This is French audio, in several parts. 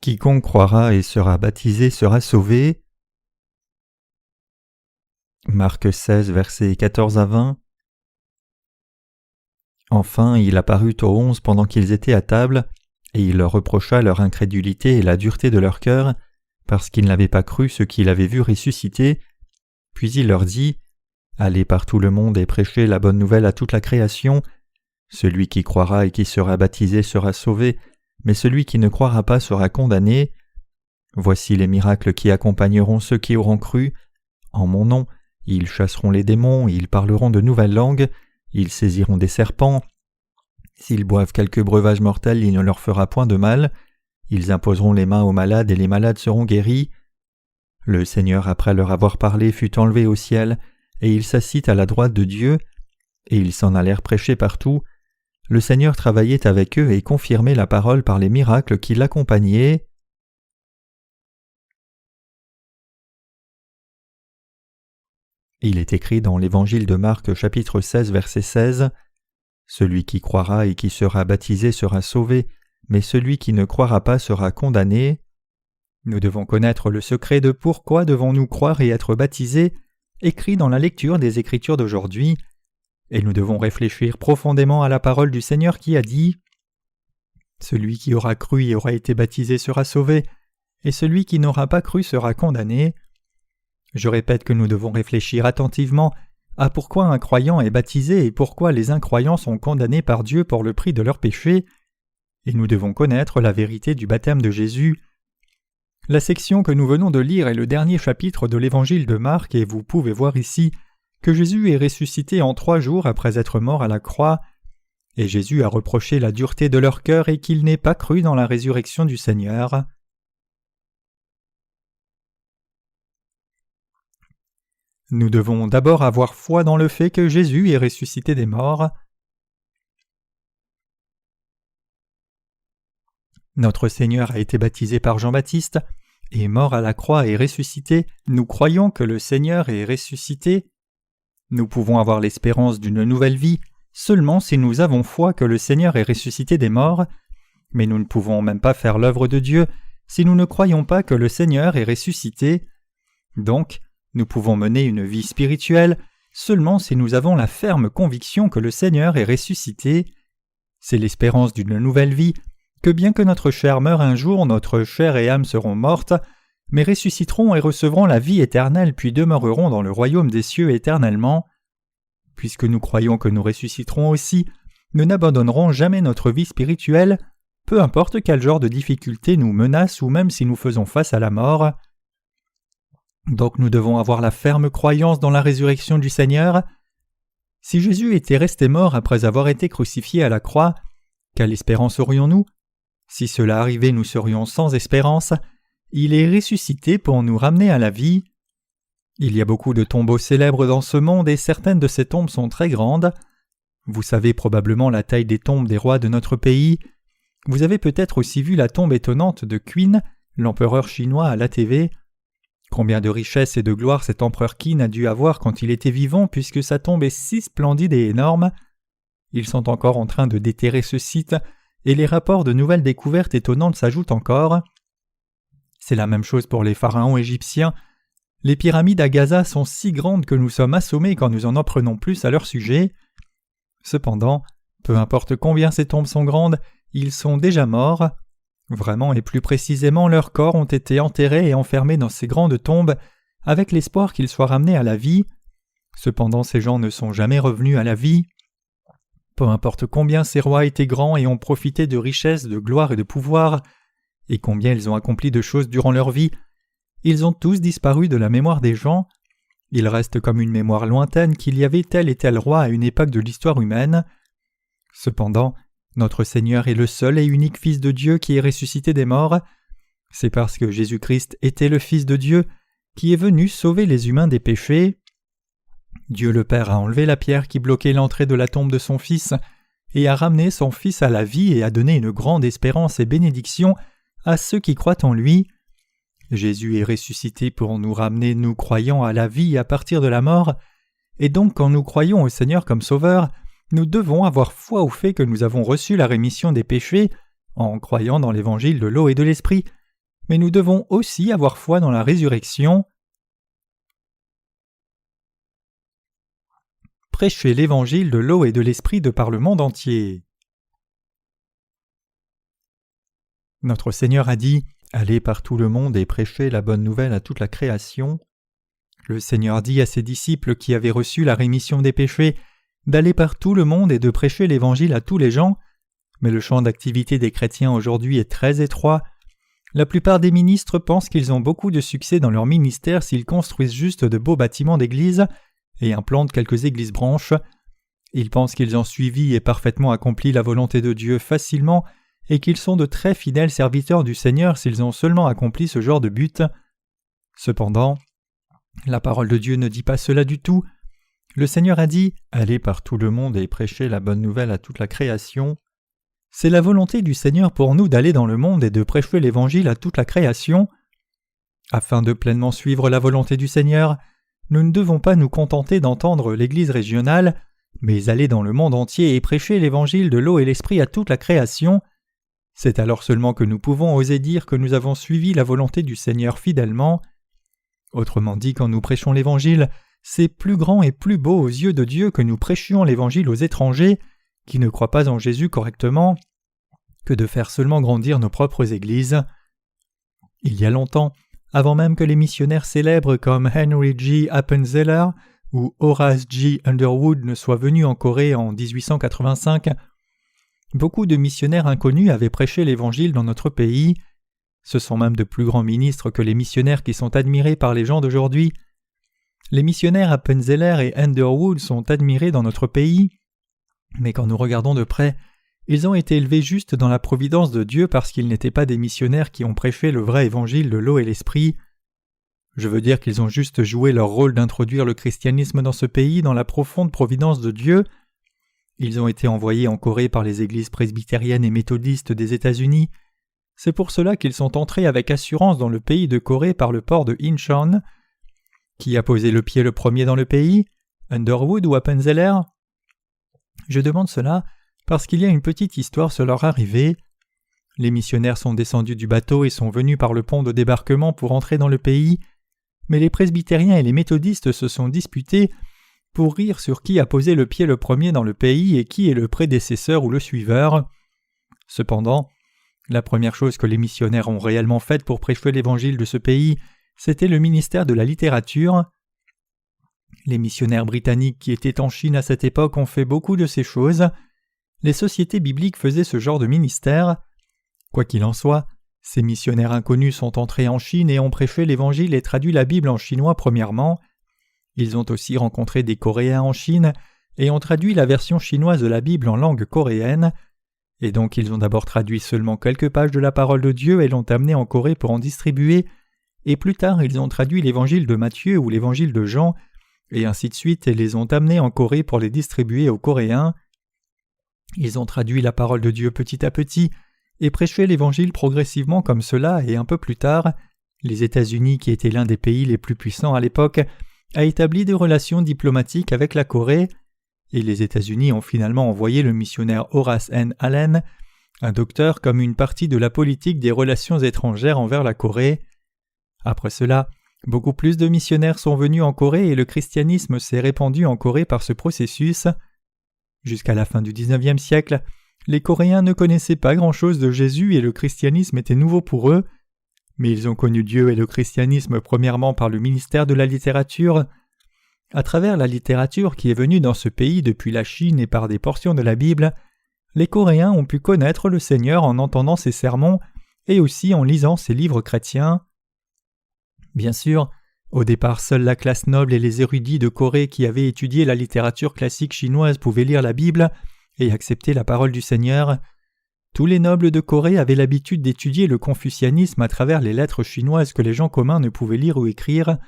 Quiconque croira et sera baptisé sera sauvé. Marc 16, versets 14 à 20. Enfin, il apparut aux 11 pendant qu'ils étaient à table, et il leur reprocha leur incrédulité et la dureté de leur cœur, parce qu'ils n'avaient pas cru ce qu'il avait vu ressusciter. Puis il leur dit : « Allez par tout le monde et prêchez la bonne nouvelle à toute la création. Celui qui croira et qui sera baptisé sera sauvé, mais celui qui ne croira pas sera condamné. Voici les miracles qui accompagneront ceux qui auront cru. En mon nom, ils chasseront les démons, ils parleront de nouvelles langues, ils saisiront des serpents. S'ils boivent quelque breuvage mortel, il ne leur fera point de mal. Ils imposeront les mains aux malades et les malades seront guéris. » Le Seigneur, après leur avoir parlé, fut enlevé au ciel, et il s'assit à la droite de Dieu, et ils s'en allèrent prêcher partout. Le Seigneur travaillait avec eux et confirmait la parole par les miracles qui l'accompagnaient. Il est écrit dans l'Évangile de Marc chapitre 16 verset 16 : « Celui qui croira et qui sera baptisé sera sauvé, mais celui qui ne croira pas sera condamné. » Nous devons connaître le secret de pourquoi devons-nous croire et être baptisés, écrit dans la lecture des Écritures d'aujourd'hui, et nous devons réfléchir profondément à la parole du Seigneur qui a dit : « Celui qui aura cru et aura été baptisé sera sauvé, et celui qui n'aura pas cru sera condamné. » Je répète que nous devons réfléchir attentivement à pourquoi un croyant est baptisé et pourquoi les incroyants sont condamnés par Dieu pour le prix de leurs péchés, et nous devons connaître la vérité du baptême de Jésus. La section que nous venons de lire est le dernier chapitre de l'Évangile de Marc, et vous pouvez voir ici que Jésus est ressuscité en 3 jours après être mort à la croix, et Jésus a reproché la dureté de leur cœur et qu'ils n'aient pas cru dans la résurrection du Seigneur. Nous devons d'abord avoir foi dans le fait que Jésus est ressuscité des morts. Notre Seigneur a été baptisé par Jean-Baptiste, est mort à la croix et ressuscité. Nous croyons que le Seigneur est ressuscité. Nous pouvons avoir l'espérance d'une nouvelle vie seulement si nous avons foi que le Seigneur est ressuscité des morts, mais nous ne pouvons même pas faire l'œuvre de Dieu si nous ne croyons pas que le Seigneur est ressuscité. Donc, nous pouvons mener une vie spirituelle seulement si nous avons la ferme conviction que le Seigneur est ressuscité. C'est l'espérance d'une nouvelle vie, que bien que notre chair meure un jour, notre chair et âme seront mortes, mais ressusciteront et recevront la vie éternelle puis demeureront dans le royaume des cieux éternellement. Puisque nous croyons que nous ressusciterons aussi, nous n'abandonnerons jamais notre vie spirituelle, peu importe quel genre de difficulté nous menace ou même si nous faisons face à la mort. Donc nous devons avoir la ferme croyance dans la résurrection du Seigneur. Si Jésus était resté mort après avoir été crucifié à la croix, quelle espérance aurions-nous ? Si cela arrivait, nous serions sans espérance. Il est ressuscité pour nous ramener à la vie. Il y a beaucoup de tombeaux célèbres dans ce monde et certaines de ces tombes sont très grandes. Vous savez probablement la taille des tombes des rois de notre pays. Vous avez peut-être aussi vu la tombe étonnante de Qin, l'empereur chinois à la TV. Combien de richesses et de gloire cet empereur Qin a dû avoir quand il était vivant puisque sa tombe est si splendide et énorme. Ils sont encore en train de déterrer ce site et les rapports de nouvelles découvertes étonnantes s'ajoutent encore. C'est la même chose pour les pharaons égyptiens. Les pyramides à Gaza sont si grandes que nous sommes assommés quand nous en apprenons plus à leur sujet. Cependant, peu importe combien ces tombes sont grandes, ils sont déjà morts. Vraiment et plus précisément, leurs corps ont été enterrés et enfermés dans ces grandes tombes avec l'espoir qu'ils soient ramenés à la vie. Cependant, ces gens ne sont jamais revenus à la vie. Peu importe combien ces rois étaient grands et ont profité de richesses, de gloire et de pouvoir, et combien ils ont accompli de choses durant leur vie, ils ont tous disparu de la mémoire des gens. Il reste comme une mémoire lointaine qu'il y avait tel et tel roi à une époque de l'histoire humaine. Cependant, notre Seigneur est le seul et unique Fils de Dieu qui est ressuscité des morts. C'est parce que Jésus-Christ était le Fils de Dieu qui est venu sauver les humains des péchés. Dieu le Père a enlevé la pierre qui bloquait l'entrée de la tombe de son Fils et a ramené son Fils à la vie et a donné une grande espérance et bénédiction à ceux qui croient en lui. Jésus est ressuscité pour nous ramener, nous croyants, à la vie à partir de la mort, et donc quand nous croyons au Seigneur comme Sauveur, nous devons avoir foi au fait que nous avons reçu la rémission des péchés en croyant dans l'évangile de l'eau et de l'esprit, mais nous devons aussi avoir foi dans la résurrection. Prêcher l'évangile de l'eau et de l'esprit de par le monde entier. Notre Seigneur a dit « Allez par tout le monde et prêchez la bonne nouvelle à toute la création ». Le Seigneur dit à ses disciples qui avaient reçu la rémission des péchés d'aller par tout le monde et de prêcher l'évangile à tous les gens, mais le champ d'activité des chrétiens aujourd'hui est très étroit. La plupart des ministres pensent qu'ils ont beaucoup de succès dans leur ministère s'ils construisent juste de beaux bâtiments d'église et implantent quelques églises branches. Ils pensent qu'ils ont suivi et parfaitement accompli la volonté de Dieu facilement et qu'ils sont de très fidèles serviteurs du Seigneur s'ils ont seulement accompli ce genre de but. Cependant, la parole de Dieu ne dit pas cela du tout. Le Seigneur a dit « Allez par tout le monde et prêchez la bonne nouvelle à toute la création ». C'est la volonté du Seigneur pour nous d'aller dans le monde et de prêcher l'Évangile à toute la création. Afin de pleinement suivre la volonté du Seigneur, nous ne devons pas nous contenter d'entendre l'Église régionale, mais aller dans le monde entier et prêcher l'Évangile de l'eau et l'Esprit à toute la création. C'est alors seulement que nous pouvons oser dire que nous avons suivi la volonté du Seigneur fidèlement. Autrement dit, quand nous prêchons l'Évangile, c'est plus grand et plus beau aux yeux de Dieu que nous prêchions l'Évangile aux étrangers, qui ne croient pas en Jésus correctement, que de faire seulement grandir nos propres églises. Il y a longtemps, avant même que les missionnaires célèbres comme Henry G. Appenzeller ou Horace G. Underwood ne soient venus en Corée en 1885, beaucoup de missionnaires inconnus avaient prêché l'Évangile dans notre pays. Ce sont même de plus grands ministres que les missionnaires qui sont admirés par les gens d'aujourd'hui. Les missionnaires Appenzeller et Underwood sont admirés dans notre pays, mais quand nous regardons de près, ils ont été élevés juste dans la providence de Dieu parce qu'ils n'étaient pas des missionnaires qui ont prêché le vrai évangile de l'eau et l'esprit. Je veux dire qu'ils ont juste joué leur rôle d'introduire le christianisme dans ce pays dans la profonde providence de Dieu. Ils ont été envoyés en Corée par les églises presbytériennes et méthodistes des États-Unis. C'est pour cela qu'ils sont entrés avec assurance dans le pays de Corée par le port de Incheon. Qui a posé le pied le premier dans le pays, Underwood ou Appenzeller? Je demande cela parce qu'il y a une petite histoire sur leur arrivée. Les missionnaires sont descendus du bateau et sont venus par le pont de débarquement pour entrer dans le pays, mais les presbytériens et les méthodistes se sont disputés pour rire sur qui a posé le pied le premier dans le pays et qui est le prédécesseur ou le suiveur. Cependant, la première chose que les missionnaires ont réellement faite pour prêcher l'évangile de ce pays, c'était le ministère de la littérature. Les missionnaires britanniques qui étaient en Chine à cette époque ont fait beaucoup de ces choses. Les sociétés bibliques faisaient ce genre de ministère. Quoi qu'il en soit, ces missionnaires inconnus sont entrés en Chine et ont prêché l'Évangile et traduit la Bible en chinois premièrement. Ils ont aussi rencontré des Coréens en Chine et ont traduit la version chinoise de la Bible en langue coréenne. Et donc ils ont d'abord traduit seulement quelques pages de la parole de Dieu et l'ont amené en Corée pour en distribuer, et plus tard ils ont traduit l'Évangile de Matthieu ou l'Évangile de Jean, et ainsi de suite, et les ont amenés en Corée pour les distribuer aux Coréens. Ils ont traduit la parole de Dieu petit à petit et prêché l'Évangile progressivement comme cela, et un peu plus tard, les États-Unis, qui étaient l'un des pays les plus puissants à l'époque, a établi des relations diplomatiques avec la Corée, et les États-Unis ont finalement envoyé le missionnaire Horace N. Allen, un docteur, comme une partie de la politique des relations étrangères envers la Corée. Après cela, beaucoup plus de missionnaires sont venus en Corée et le christianisme s'est répandu en Corée par ce processus. Jusqu'à la fin du XIXe siècle, les Coréens ne connaissaient pas grand-chose de Jésus et le christianisme était nouveau pour eux, mais ils ont connu Dieu et le christianisme premièrement par le ministère de la littérature. À travers la littérature qui est venue dans ce pays depuis la Chine et par des portions de la Bible, les Coréens ont pu connaître le Seigneur en entendant ses sermons et aussi en lisant ses livres chrétiens. Bien sûr, au départ, seule la classe noble et les érudits de Corée qui avaient étudié la littérature classique chinoise pouvaient lire la Bible et accepter la parole du Seigneur. Tous les nobles de Corée avaient l'habitude d'étudier le confucianisme à travers les lettres chinoises que les gens communs ne pouvaient lire ou écrire.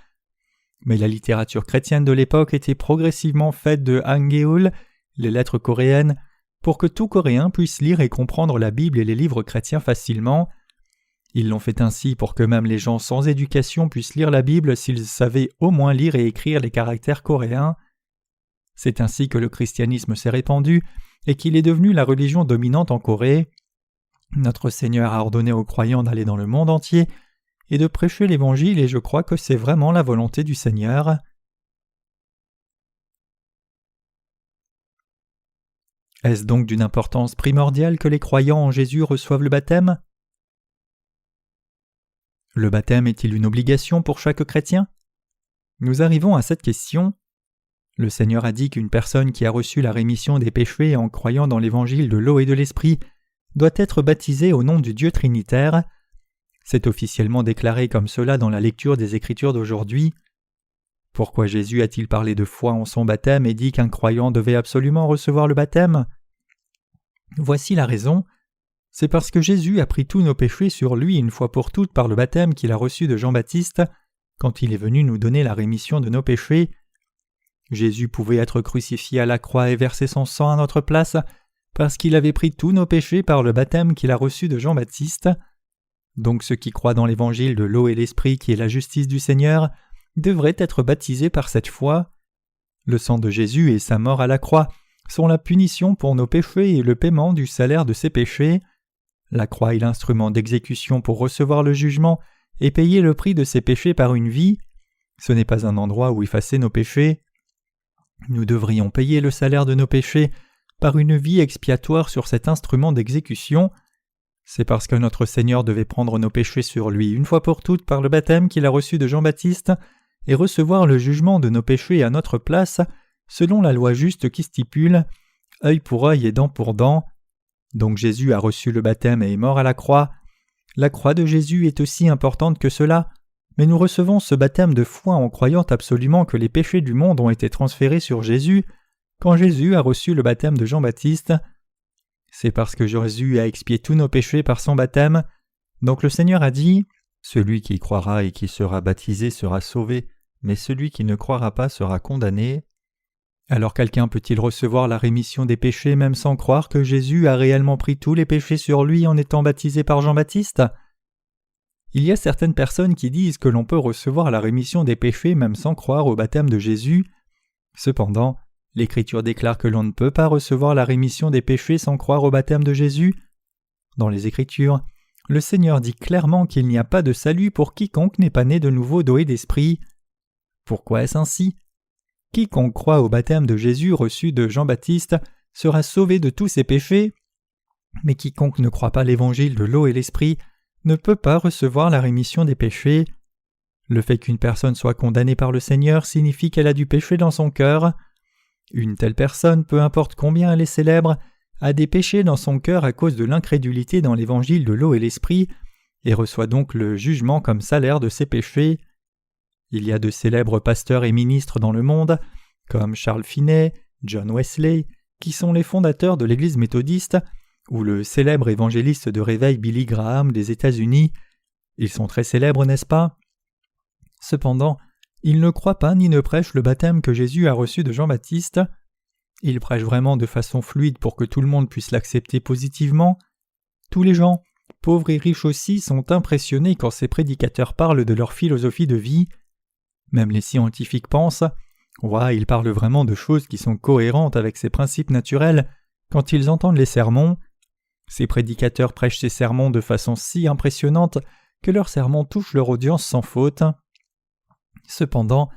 Mais la littérature chrétienne de l'époque était progressivement faite de Hangéul, les lettres coréennes, pour que tout Coréen puisse lire et comprendre la Bible et les livres chrétiens facilement. Ils l'ont fait ainsi pour que même les gens sans éducation puissent lire la Bible s'ils savaient au moins lire et écrire les caractères coréens. C'est ainsi que le christianisme s'est répandu et qu'il est devenu la religion dominante en Corée. Notre Seigneur a ordonné aux croyants d'aller dans le monde entier et de prêcher l'Évangile, et je crois que c'est vraiment la volonté du Seigneur. Est-ce donc d'une importance primordiale que les croyants en Jésus reçoivent le baptême? Le baptême est-il une obligation pour chaque chrétien? Nous arrivons à cette question. Le Seigneur a dit qu'une personne qui a reçu la rémission des péchés en croyant dans l'évangile de l'eau et de l'esprit doit être baptisée au nom du Dieu Trinitaire. C'est officiellement déclaré comme cela dans la lecture des Écritures d'aujourd'hui. Pourquoi Jésus a-t-il parlé de foi en son baptême et dit qu'un croyant devait absolument recevoir le baptême? Voici la raison. C'est parce que Jésus a pris tous nos péchés sur lui une fois pour toutes par le baptême qu'il a reçu de Jean-Baptiste quand il est venu nous donner la rémission de nos péchés. Jésus pouvait être crucifié à la croix et verser son sang à notre place parce qu'il avait pris tous nos péchés par le baptême qu'il a reçu de Jean-Baptiste. Donc ceux qui croient dans l'évangile de l'eau et l'esprit qui est la justice du Seigneur devraient être baptisés par cette foi. Le sang de Jésus et sa mort à la croix sont la punition pour nos péchés et le paiement du salaire de ces péchés. La croix est l'instrument d'exécution pour recevoir le jugement et payer le prix de ces péchés par une vie. Ce n'est pas un endroit où effacer nos péchés. Nous devrions payer le salaire de nos péchés par une vie expiatoire sur cet instrument d'exécution. C'est parce que notre Seigneur devait prendre nos péchés sur lui une fois pour toutes par le baptême qu'il a reçu de Jean-Baptiste et recevoir le jugement de nos péchés à notre place, selon la loi juste qui stipule « œil pour œil et dent pour dent ». Donc Jésus a reçu le baptême et est mort à la croix. La croix de Jésus est aussi importante que cela, mais nous recevons ce baptême de foi en croyant absolument que les péchés du monde ont été transférés sur Jésus quand Jésus a reçu le baptême de Jean-Baptiste. C'est parce que Jésus a expié tous nos péchés par son baptême. Donc le Seigneur a dit « Celui qui croira et qui sera baptisé sera sauvé, mais celui qui ne croira pas sera condamné. » Alors quelqu'un peut-il recevoir la rémission des péchés même sans croire que Jésus a réellement pris tous les péchés sur lui en étant baptisé par Jean-Baptiste? Il y a certaines personnes qui disent que l'on peut recevoir la rémission des péchés même sans croire au baptême de Jésus. Cependant, l'Écriture déclare que l'on ne peut pas recevoir la rémission des péchés sans croire au baptême de Jésus. Dans les Écritures, le Seigneur dit clairement qu'il n'y a pas de salut pour quiconque n'est pas né de nouveau d'eau et d'esprit. Pourquoi est-ce ainsi? Quiconque croit au baptême de Jésus reçu de Jean-Baptiste sera sauvé de tous ses péchés, mais quiconque ne croit pas l'évangile de l'eau et l'esprit ne peut pas recevoir la rémission des péchés. Le fait qu'une personne soit condamnée par le Seigneur signifie qu'elle a du péché dans son cœur. Une telle personne, peu importe combien elle est célèbre, a des péchés dans son cœur à cause de l'incrédulité dans l'évangile de l'eau et l'esprit, et reçoit donc le jugement comme salaire de ses péchés. Il y a de célèbres pasteurs et ministres dans le monde, comme Charles Finney, John Wesley, qui sont les fondateurs de l'Église méthodiste, ou le célèbre évangéliste de réveil Billy Graham des États-Unis. Ils sont très célèbres, n'est-ce pas? Cependant, ils ne croient pas ni ne prêchent le baptême que Jésus a reçu de Jean-Baptiste. Ils prêchent vraiment de façon fluide pour que tout le monde puisse l'accepter positivement. Tous les gens, pauvres et riches aussi, sont impressionnés quand ces prédicateurs parlent de leur philosophie de vie. Même les scientifiques pensent « Ouais, ils parlent vraiment de choses qui sont cohérentes avec ces principes naturels quand ils entendent les sermons. » Ces prédicateurs prêchent ces sermons de façon si impressionnante que leurs sermons touchent leur audience sans faute. Cependant,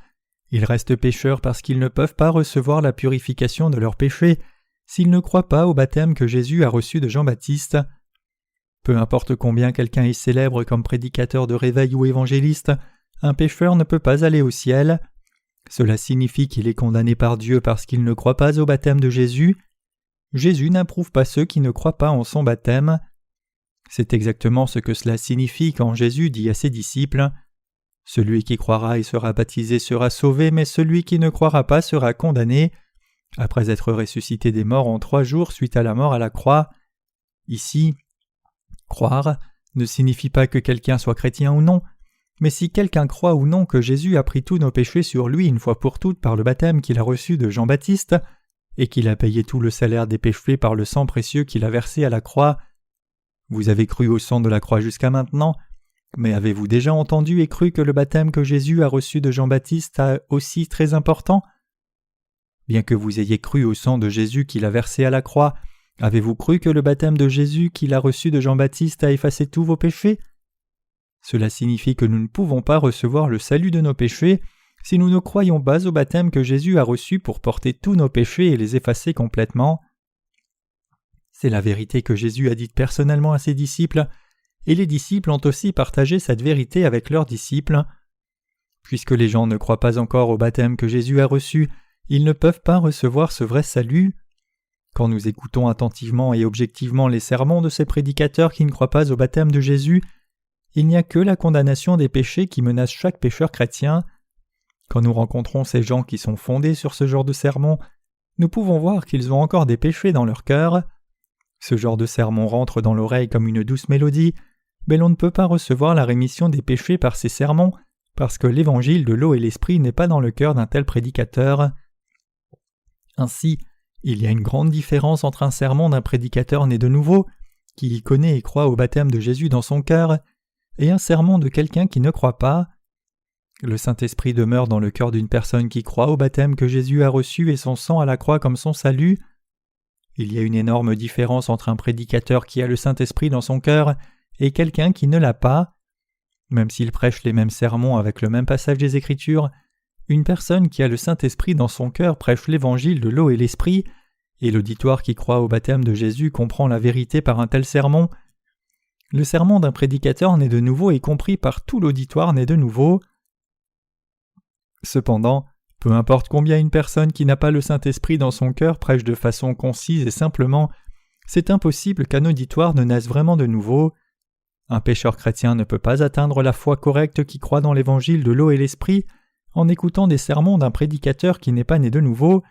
ils restent pécheurs parce qu'ils ne peuvent pas recevoir la purification de leurs péchés s'ils ne croient pas au baptême que Jésus a reçu de Jean-Baptiste. Peu importe combien quelqu'un est célèbre comme prédicateur de réveil ou évangéliste, un pécheur ne peut pas aller au ciel. Cela signifie qu'il est condamné par Dieu parce qu'il ne croit pas au baptême de Jésus. Jésus n'approuve pas ceux qui ne croient pas en son baptême. C'est exactement ce que cela signifie quand Jésus dit à ses disciples « Celui qui croira et sera baptisé sera sauvé, mais celui qui ne croira pas sera condamné, après être ressuscité des morts en 3 jours suite à la mort à la croix. » Ici, croire ne signifie pas que quelqu'un soit chrétien ou non, mais si quelqu'un croit ou non que Jésus a pris tous nos péchés sur lui une fois pour toutes par le baptême qu'il a reçu de Jean-Baptiste, et qu'il a payé tout le salaire des péchés par le sang précieux qu'il a versé à la croix. Vous avez cru au sang de la croix jusqu'à maintenant, mais avez-vous déjà entendu et cru que le baptême que Jésus a reçu de Jean-Baptiste est aussi très important? Bien que vous ayez cru au sang de Jésus qu'il a versé à la croix, avez-vous cru que le baptême de Jésus qu'il a reçu de Jean-Baptiste a effacé tous vos péchés? Cela signifie que nous ne pouvons pas recevoir le salut de nos péchés si nous ne croyons pas au baptême que Jésus a reçu pour porter tous nos péchés et les effacer complètement. C'est la vérité que Jésus a dite personnellement à ses disciples, et les disciples ont aussi partagé cette vérité avec leurs disciples. Puisque les gens ne croient pas encore au baptême que Jésus a reçu, ils ne peuvent pas recevoir ce vrai salut. Quand nous écoutons attentivement et objectivement les sermons de ces prédicateurs qui ne croient pas au baptême de Jésus, il n'y a que la condamnation des péchés qui menace chaque pécheur chrétien. Quand nous rencontrons ces gens qui sont fondés sur ce genre de sermons, nous pouvons voir qu'ils ont encore des péchés dans leur cœur. Ce genre de sermon rentre dans l'oreille comme une douce mélodie, mais l'on ne peut pas recevoir la rémission des péchés par ces sermons parce que l'évangile de l'eau et l'esprit n'est pas dans le cœur d'un tel prédicateur. Ainsi, il y a une grande différence entre un sermon d'un prédicateur né de nouveau, qui y connaît et croit au baptême de Jésus dans son cœur, et un sermon de quelqu'un qui ne croit pas. Le Saint-Esprit demeure dans le cœur d'une personne qui croit au baptême que Jésus a reçu et son sang à la croix comme son salut. Il y a une énorme différence entre un prédicateur qui a le Saint-Esprit dans son cœur et quelqu'un qui ne l'a pas. Même s'il prêche les mêmes sermons avec le même passage des Écritures, une personne qui a le Saint-Esprit dans son cœur prêche l'évangile de l'eau et l'esprit, et l'auditoire qui croit au baptême de Jésus comprend la vérité par un tel sermon. Le sermon d'un prédicateur né de nouveau est compris par tout l'auditoire né de nouveau. Cependant, peu importe combien une personne qui n'a pas le Saint-Esprit dans son cœur prêche de façon concise et simplement, c'est impossible qu'un auditoire ne naisse vraiment de nouveau. Un pécheur chrétien ne peut pas atteindre la foi correcte qui croit dans l'évangile de l'eau et l'esprit en écoutant des sermons d'un prédicateur qui n'est pas né de nouveau,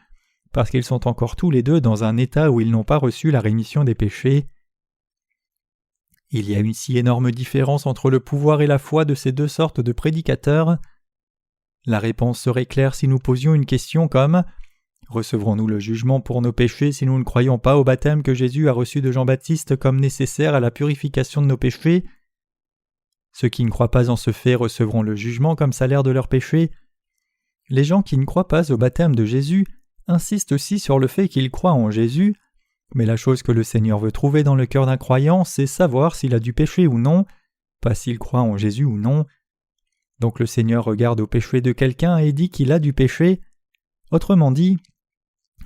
parce qu'ils sont encore tous les deux dans un état où ils n'ont pas reçu la rémission des péchés. Il y a une si énorme différence entre le pouvoir et la foi de ces deux sortes de prédicateurs. La réponse serait claire si nous posions une question comme « Recevrons-nous le jugement pour nos péchés si nous ne croyons pas au baptême que Jésus a reçu de Jean-Baptiste comme nécessaire à la purification de nos péchés ?» Ceux qui ne croient pas en ce fait recevront le jugement comme salaire de leurs péchés. Les gens qui ne croient pas au baptême de Jésus insistent aussi sur le fait qu'ils croient en Jésus, mais la chose que le Seigneur veut trouver dans le cœur d'un croyant, c'est savoir s'il a du péché ou non, pas s'il croit en Jésus ou non. Donc le Seigneur regarde au péché de quelqu'un et dit qu'il a du péché. Autrement dit,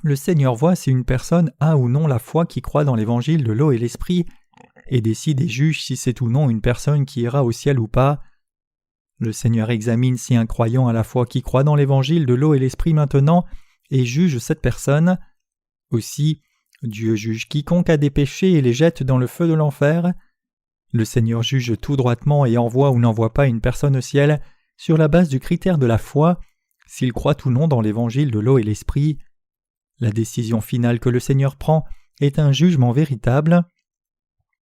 le Seigneur voit si une personne a ou non la foi qui croit dans l'évangile de l'eau et l'esprit, et décide et juge si c'est ou non une personne qui ira au ciel ou pas. Le Seigneur examine si un croyant a la foi qui croit dans l'évangile de l'eau et l'esprit maintenant, et juge cette personne. Aussi, Dieu juge quiconque a des péchés et les jette dans le feu de l'enfer. Le Seigneur juge tout droitement et envoie ou n'envoie pas une personne au ciel sur la base du critère de la foi, s'il croit ou non dans l'évangile de l'eau et l'esprit. La décision finale que le Seigneur prend est un jugement véritable.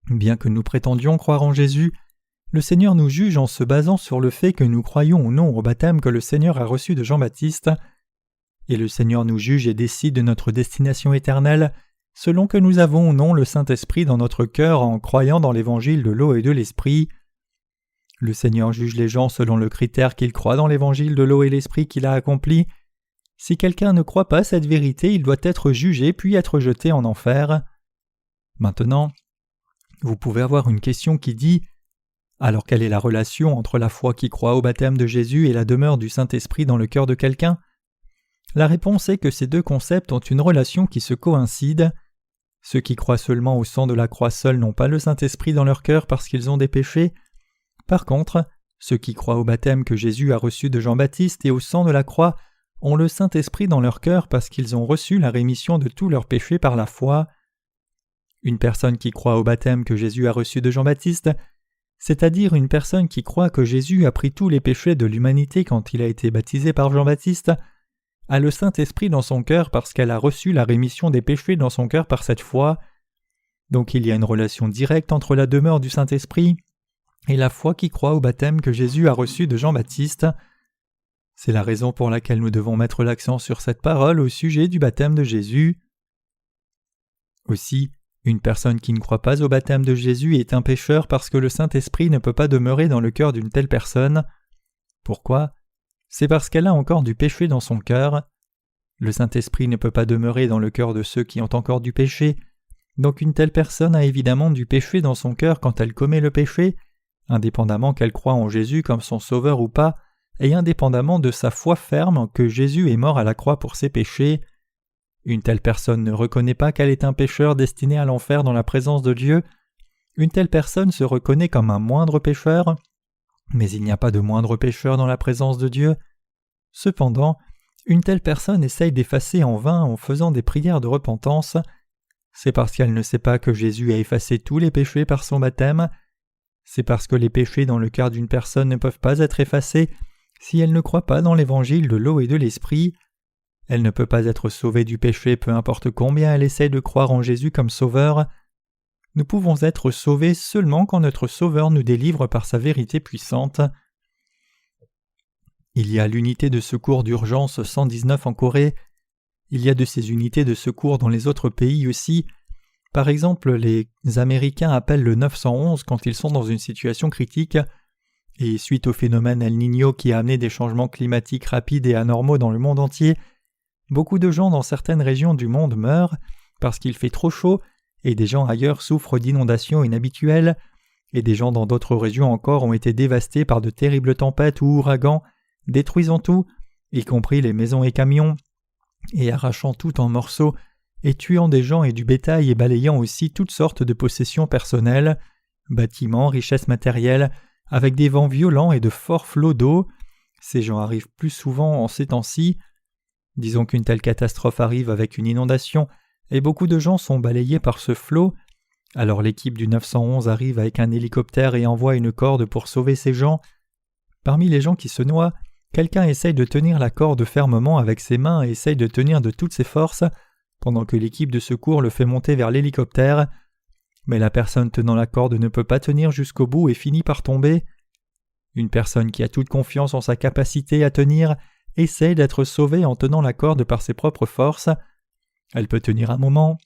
Bien que nous prétendions croire en Jésus, le Seigneur nous juge en se basant sur le fait que nous croyons ou non au baptême que le Seigneur a reçu de Jean-Baptiste. Et le Seigneur nous juge et décide de notre destination éternelle selon que nous avons ou non le Saint-Esprit dans notre cœur en croyant dans l'évangile de l'eau et de l'esprit. Le Seigneur juge les gens selon le critère qu'il croit dans l'évangile de l'eau et l'esprit qu'il a accompli. Si quelqu'un ne croit pas cette vérité, il doit être jugé puis être jeté en enfer. Maintenant, vous pouvez avoir une question qui dit « Alors quelle est la relation entre la foi qui croit au baptême de Jésus et la demeure du Saint-Esprit dans le cœur de quelqu'un ?» La réponse est que ces deux concepts ont une relation qui se coïncide. Ceux qui croient seulement au sang de la croix seul n'ont pas le Saint-Esprit dans leur cœur parce qu'ils ont des péchés. Par contre, ceux qui croient au baptême que Jésus a reçu de Jean-Baptiste et au sang de la croix ont le Saint-Esprit dans leur cœur parce qu'ils ont reçu la rémission de tous leurs péchés par la foi. Une personne qui croit au baptême que Jésus a reçu de Jean-Baptiste, c'est-à-dire une personne qui croit que Jésus a pris tous les péchés de l'humanité quand il a été baptisé par Jean-Baptiste, a le Saint-Esprit dans son cœur parce qu'elle a reçu la rémission des péchés dans son cœur par cette foi. Donc il y a une relation directe entre la demeure du Saint-Esprit et la foi qui croit au baptême que Jésus a reçu de Jean-Baptiste. C'est la raison pour laquelle nous devons mettre l'accent sur cette parole au sujet du baptême de Jésus. Aussi, une personne qui ne croit pas au baptême de Jésus est un pécheur parce que le Saint-Esprit ne peut pas demeurer dans le cœur d'une telle personne. Pourquoi ? C'est parce qu'elle a encore du péché dans son cœur. Le Saint-Esprit ne peut pas demeurer dans le cœur de ceux qui ont encore du péché, donc une telle personne a évidemment du péché dans son cœur quand elle commet le péché, indépendamment qu'elle croit en Jésus comme son sauveur ou pas, et indépendamment de sa foi ferme que Jésus est mort à la croix pour ses péchés. Une telle personne ne reconnaît pas qu'elle est un pécheur destiné à l'enfer dans la présence de Dieu. Une telle personne se reconnaît comme un moindre pécheur, mais il n'y a pas de moindre pécheur dans la présence de Dieu. Cependant, une telle personne essaye d'effacer en vain en faisant des prières de repentance. C'est parce qu'elle ne sait pas que Jésus a effacé tous les péchés par son baptême. C'est parce que les péchés dans le cœur d'une personne ne peuvent pas être effacés si elle ne croit pas dans l'évangile de l'eau et de l'esprit. Elle ne peut pas être sauvée du péché peu importe combien elle essaie de croire en Jésus comme sauveur. Nous pouvons être sauvés seulement quand notre Sauveur nous délivre par sa vérité puissante. Il y a l'unité de secours d'urgence 119 en Corée. Il y a de ces unités de secours dans les autres pays aussi. Par exemple, les Américains appellent le 911 quand ils sont dans une situation critique. Et suite au phénomène El Niño qui a amené des changements climatiques rapides et anormaux dans le monde entier, beaucoup de gens dans certaines régions du monde meurent parce qu'il fait trop chaud et des gens ailleurs souffrent d'inondations inhabituelles et des gens dans d'autres régions encore ont été dévastés par de terribles tempêtes ou ouragans, détruisant tout, y compris les maisons et camions, et arrachant tout en morceaux, et tuant des gens et du bétail et balayant aussi toutes sortes de possessions personnelles, bâtiments, richesses matérielles, avec des vents violents et de forts flots d'eau. Ces gens arrivent plus souvent en ces temps-ci. Disons qu'une telle catastrophe arrive avec une inondation, et beaucoup de gens sont balayés par ce flot. Alors l'équipe du 911 arrive avec un hélicoptère et envoie une corde pour sauver ces gens. Parmi les gens qui se noient, quelqu'un essaye de tenir la corde fermement avec ses mains et essaye de tenir de toutes ses forces, pendant que l'équipe de secours le fait monter vers l'hélicoptère. Mais la personne tenant la corde ne peut pas tenir jusqu'au bout et finit par tomber. Une personne qui a toute confiance en sa capacité à tenir essaie d'être sauvée en tenant la corde par ses propres forces. Elle peut tenir un moment,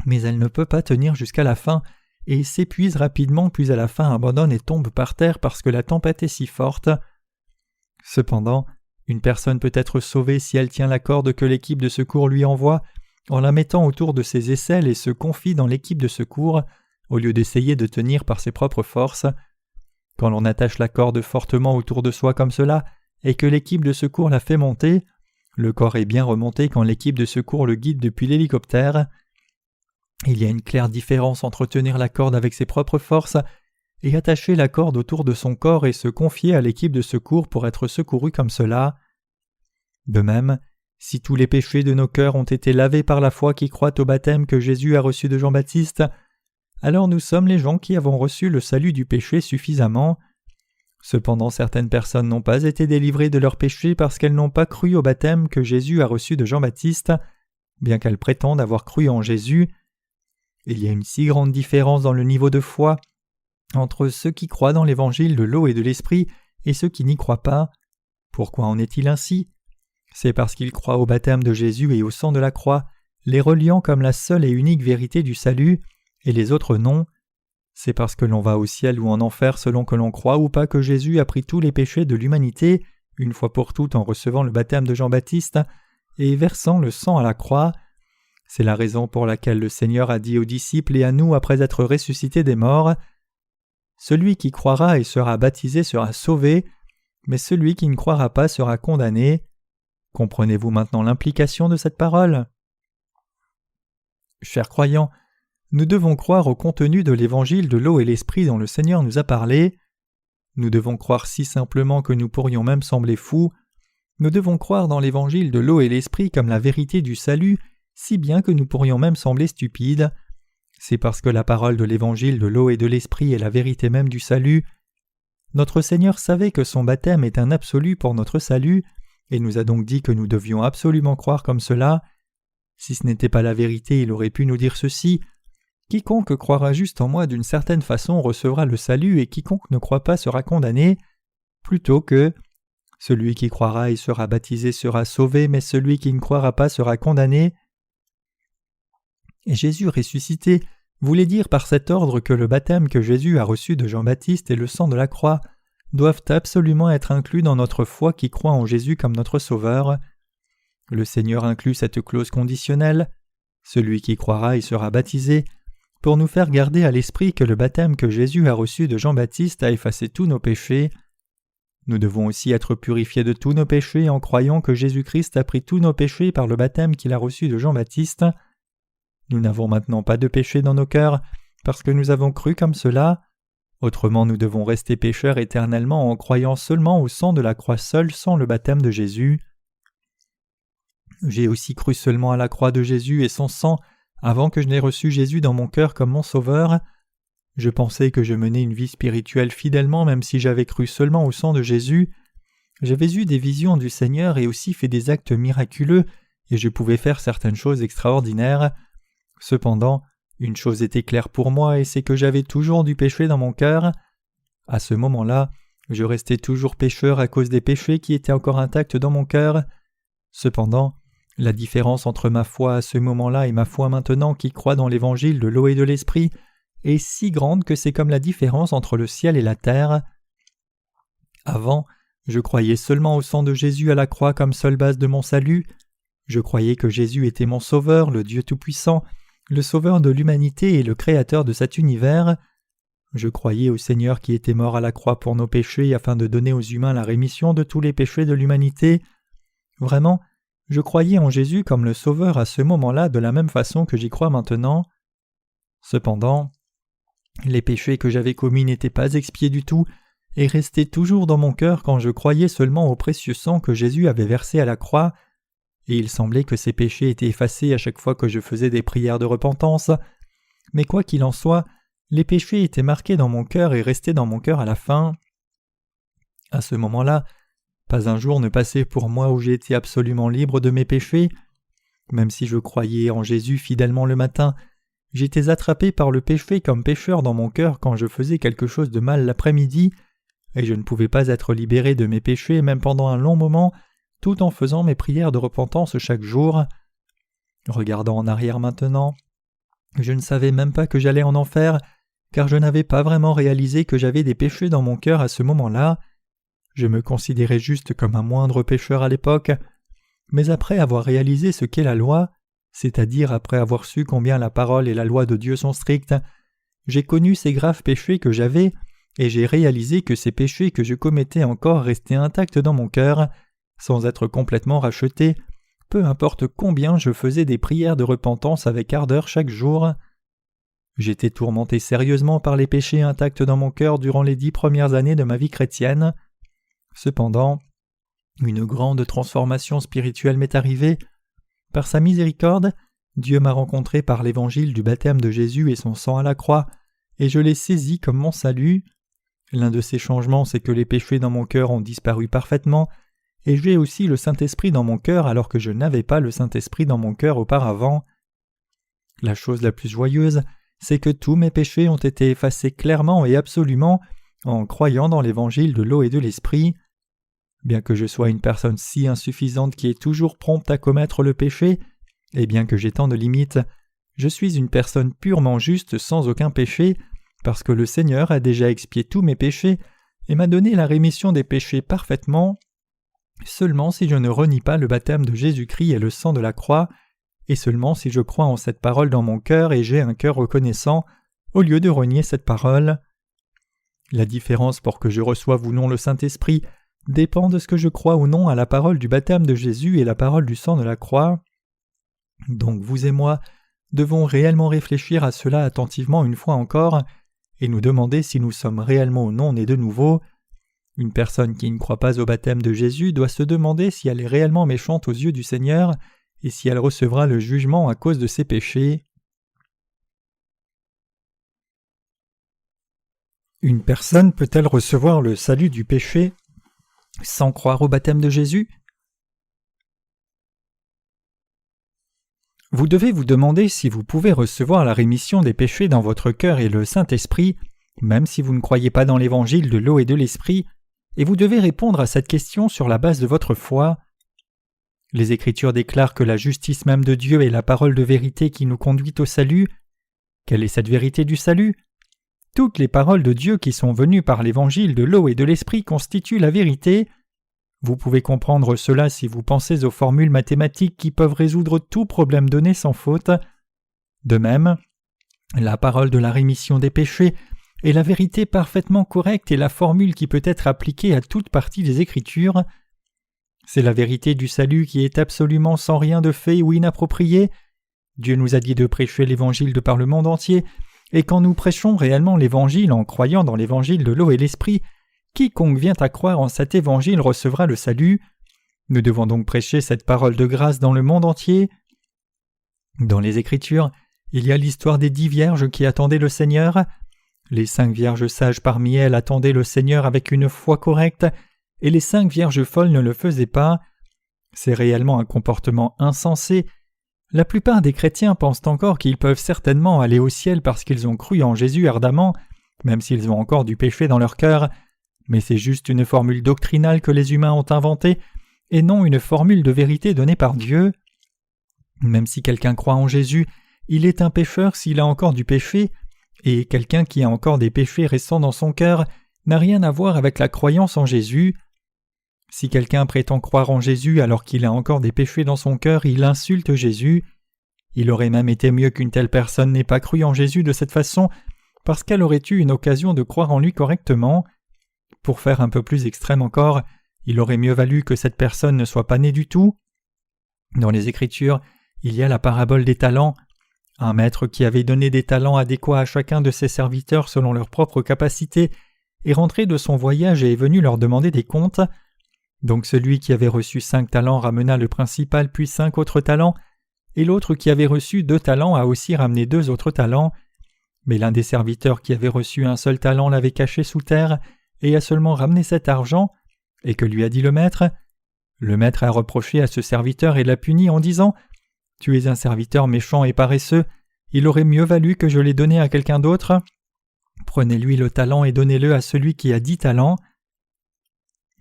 mais elle ne peut pas tenir jusqu'à la fin et s'épuise rapidement puis à la fin abandonne et tombe par terre parce que la tempête est si forte. Cependant, une personne peut être sauvée si elle tient la corde que l'équipe de secours lui envoie en la mettant autour de ses aisselles et se confie dans l'équipe de secours au lieu d'essayer de tenir par ses propres forces. Quand l'on attache la corde fortement autour de soi comme cela et que l'équipe de secours la fait monter, le corps est bien remonté quand l'équipe de secours le guide depuis l'hélicoptère. Il y a une claire différence entre tenir la corde avec ses propres forces et attacher la corde autour de son corps et se confier à l'équipe de secours pour être secouru comme cela. De même, si tous les péchés de nos cœurs ont été lavés par la foi qui croit au baptême que Jésus a reçu de Jean-Baptiste, alors nous sommes les gens qui avons reçu le salut du péché suffisamment. Cependant, certaines personnes n'ont pas été délivrées de leurs péchés parce qu'elles n'ont pas cru au baptême que Jésus a reçu de Jean-Baptiste, bien qu'elles prétendent avoir cru en Jésus. Il y a une si grande différence dans le niveau de foi entre ceux qui croient dans l'évangile de l'eau et de l'esprit et ceux qui n'y croient pas. Pourquoi en est-il ainsi ? C'est parce qu'ils croient au baptême de Jésus et au sang de la croix, les reliant comme la seule et unique vérité du salut, et les autres non. C'est parce que l'on va au ciel ou en enfer selon que l'on croit ou pas que Jésus a pris tous les péchés de l'humanité, une fois pour toutes en recevant le baptême de Jean-Baptiste et versant le sang à la croix. C'est la raison pour laquelle le Seigneur a dit aux disciples et à nous après être ressuscité des morts : « Celui qui croira et sera baptisé sera sauvé, mais celui qui ne croira pas sera condamné. » Comprenez-vous maintenant l'implication de cette parole ? Chers croyants, nous devons croire au contenu de l'évangile de l'eau et l'esprit dont le Seigneur nous a parlé. Nous devons croire si simplement que nous pourrions même sembler fous. Nous devons croire dans l'évangile de l'eau et l'esprit comme la vérité du salut, si bien que nous pourrions même sembler stupides. C'est parce que la parole de l'évangile de l'eau et de l'esprit est la vérité même du salut. Notre Seigneur savait que son baptême est un absolu pour notre salut, et nous a donc dit que nous devions absolument croire comme cela. Si ce n'était pas la vérité, il aurait pu nous dire ceci : « Quiconque croira juste en moi d'une certaine façon recevra le salut, et quiconque ne croit pas sera condamné », plutôt que « Celui qui croira et sera baptisé sera sauvé, mais celui qui ne croira pas sera condamné ». Et Jésus ressuscité voulait dire par cet ordre que le baptême que Jésus a reçu de Jean-Baptiste et le sang de la croix doivent absolument être inclus dans notre foi qui croit en Jésus comme notre Sauveur. Le Seigneur inclut cette clause conditionnelle : celui qui croira et sera baptisé, pour nous faire garder à l'esprit que le baptême que Jésus a reçu de Jean-Baptiste a effacé tous nos péchés. Nous devons aussi être purifiés de tous nos péchés en croyant que Jésus-Christ a pris tous nos péchés par le baptême qu'il a reçu de Jean-Baptiste. Nous n'avons maintenant pas de péché dans nos cœurs parce que nous avons cru comme cela. Autrement, nous devons rester pécheurs éternellement en croyant seulement au sang de la croix seule sans le baptême de Jésus. J'ai aussi cru seulement à la croix de Jésus et son sang avant que je n'ai reçu Jésus dans mon cœur comme mon sauveur. Je pensais que je menais une vie spirituelle fidèlement même si j'avais cru seulement au sang de Jésus. J'avais eu des visions du Seigneur et aussi fait des actes miraculeux et je pouvais faire certaines choses extraordinaires. Cependant, une chose était claire pour moi et c'est que j'avais toujours du péché dans mon cœur. À ce moment-là, je restais toujours pécheur à cause des péchés qui étaient encore intacts dans mon cœur. Cependant, la différence entre ma foi à ce moment-là et ma foi maintenant qui croit dans l'évangile de l'eau et de l'esprit est si grande que c'est comme la différence entre le ciel et la terre. Avant, je croyais seulement au sang de Jésus à la croix comme seule base de mon salut. Je croyais que Jésus était mon sauveur, le Dieu Tout-Puissant, le sauveur de l'humanité et le créateur de cet univers. Je croyais au Seigneur qui était mort à la croix pour nos péchés afin de donner aux humains la rémission de tous les péchés de l'humanité. Vraiment, je croyais en Jésus comme le sauveur à ce moment-là de la même façon que j'y crois maintenant. Cependant, les péchés que j'avais commis n'étaient pas expiés du tout et restaient toujours dans mon cœur quand je croyais seulement au précieux sang que Jésus avait versé à la croix. Et il semblait que ces péchés étaient effacés à chaque fois que je faisais des prières de repentance. Mais quoi qu'il en soit, les péchés étaient marqués dans mon cœur et restaient dans mon cœur à la fin. À ce moment-là, pas un jour ne passait pour moi où j'ai été absolument libre de mes péchés. Même si je croyais en Jésus fidèlement le matin, j'étais attrapé par le péché comme pécheur dans mon cœur quand je faisais quelque chose de mal l'après-midi, et je ne pouvais pas être libéré de mes péchés même pendant un long moment, tout en faisant mes prières de repentance chaque jour. Regardant en arrière maintenant, je ne savais même pas que j'allais en enfer, car je n'avais pas vraiment réalisé que j'avais des péchés dans mon cœur à ce moment-là. Je me considérais juste comme un moindre pécheur à l'époque, mais après avoir réalisé ce qu'est la loi, c'est-à-dire après avoir su combien la parole et la loi de Dieu sont strictes, j'ai connu ces graves péchés que j'avais, et j'ai réalisé que ces péchés que je commettais encore restaient intacts dans mon cœur, sans être complètement rachetés, peu importe combien je faisais des prières de repentance avec ardeur chaque jour. J'étais tourmenté sérieusement par les péchés intacts dans mon cœur durant les 10 premières années de ma vie chrétienne. Cependant, une grande transformation spirituelle m'est arrivée. Par sa miséricorde, Dieu m'a rencontré par l'évangile du baptême de Jésus et son sang à la croix, et je l'ai saisi comme mon salut. L'un de ces changements, c'est que les péchés dans mon cœur ont disparu parfaitement, et j'ai aussi le Saint-Esprit dans mon cœur alors que je n'avais pas le Saint-Esprit dans mon cœur auparavant. La chose la plus joyeuse, c'est que tous mes péchés ont été effacés clairement et absolument en croyant dans l'évangile de l'eau et de l'esprit. Bien que je sois une personne si insuffisante qui est toujours prompte à commettre le péché, et bien que j'ai tant de limites, je suis une personne purement juste sans aucun péché, parce que le Seigneur a déjà expié tous mes péchés et m'a donné la rémission des péchés parfaitement, seulement si je ne renie pas le baptême de Jésus-Christ et le sang de la croix, et seulement si je crois en cette parole dans mon cœur et j'ai un cœur reconnaissant, au lieu de renier cette parole. La différence pour que je reçoive ou non le Saint-Esprit dépend de ce que je crois ou non à la parole du baptême de Jésus et la parole du sang de la croix. Donc vous et moi devons réellement réfléchir à cela attentivement une fois encore et nous demander si nous sommes réellement ou non nés de nouveau. Une personne qui ne croit pas au baptême de Jésus doit se demander si elle est réellement méchante aux yeux du Seigneur et si elle recevra le jugement à cause de ses péchés. Une personne peut-elle recevoir le salut du péché sans croire au baptême de Jésus? Vous devez vous demander si vous pouvez recevoir la rémission des péchés dans votre cœur et le Saint-Esprit, même si vous ne croyez pas dans l'évangile de l'eau et de l'esprit, et vous devez répondre à cette question sur la base de votre foi. Les Écritures déclarent que la justice même de Dieu est la parole de vérité qui nous conduit au salut. Quelle est cette vérité du salut? Toutes les paroles de Dieu qui sont venues par l'évangile de l'eau et de l'esprit constituent la vérité. Vous pouvez comprendre cela si vous pensez aux formules mathématiques qui peuvent résoudre tout problème donné sans faute. De même, La parole de la rémission des péchés est la vérité parfaitement correcte et la formule qui peut être appliquée à toute partie des Écritures. C'est la vérité du salut qui est absolument sans rien de fait ou inapproprié. Dieu nous a dit de prêcher l'Évangile de par le monde entier, et quand nous prêchons réellement l'Évangile en croyant dans l'Évangile de l'eau et l'Esprit, quiconque vient à croire en cet Évangile recevra le salut. Nous devons donc prêcher cette parole de grâce dans le monde entier. Dans les Écritures, il y a l'histoire des 10 vierges qui attendaient le Seigneur. Les 5 vierges sages parmi elles attendaient le Seigneur avec une foi correcte, et les 5 vierges folles ne le faisaient pas. C'est réellement un comportement insensé. La plupart des chrétiens pensent encore qu'ils peuvent certainement aller au ciel parce qu'ils ont cru en Jésus ardemment, même s'ils ont encore du péché dans leur cœur, mais c'est juste une formule doctrinale que les humains ont inventée, et non une formule de vérité donnée par Dieu. Même si quelqu'un croit en Jésus, il est un pécheur s'il a encore du péché, et quelqu'un qui a encore des péchés restants dans son cœur n'a rien à voir avec la croyance en Jésus. Si quelqu'un prétend croire en Jésus alors qu'il a encore des péchés dans son cœur, il insulte Jésus. Il aurait même été mieux qu'une telle personne n'ait pas cru en Jésus de cette façon, parce qu'elle aurait eu une occasion de croire en lui correctement. Pour faire un peu plus extrême encore, il aurait mieux valu que cette personne ne soit pas née du tout. Dans les Écritures, il y a la parabole des talents. Un maître qui avait donné des talents adéquats à chacun de ses serviteurs selon leurs propres capacités est rentré de son voyage et est venu leur demander des comptes. Donc celui qui avait reçu 5 talents ramena le principal puis 5 autres talents, et l'autre qui avait reçu 2 talents a aussi ramené 2 autres talents. Mais l'un des serviteurs qui avait reçu un seul talent l'avait caché sous terre et a seulement ramené cet argent, et que lui a dit le maître. Le maître a reproché à ce serviteur et l'a puni en disant « Tu es un serviteur méchant et paresseux, il aurait mieux valu que je l'ai donné à quelqu'un d'autre. Prenez-lui le talent et donnez-le à celui qui a 10 talents. »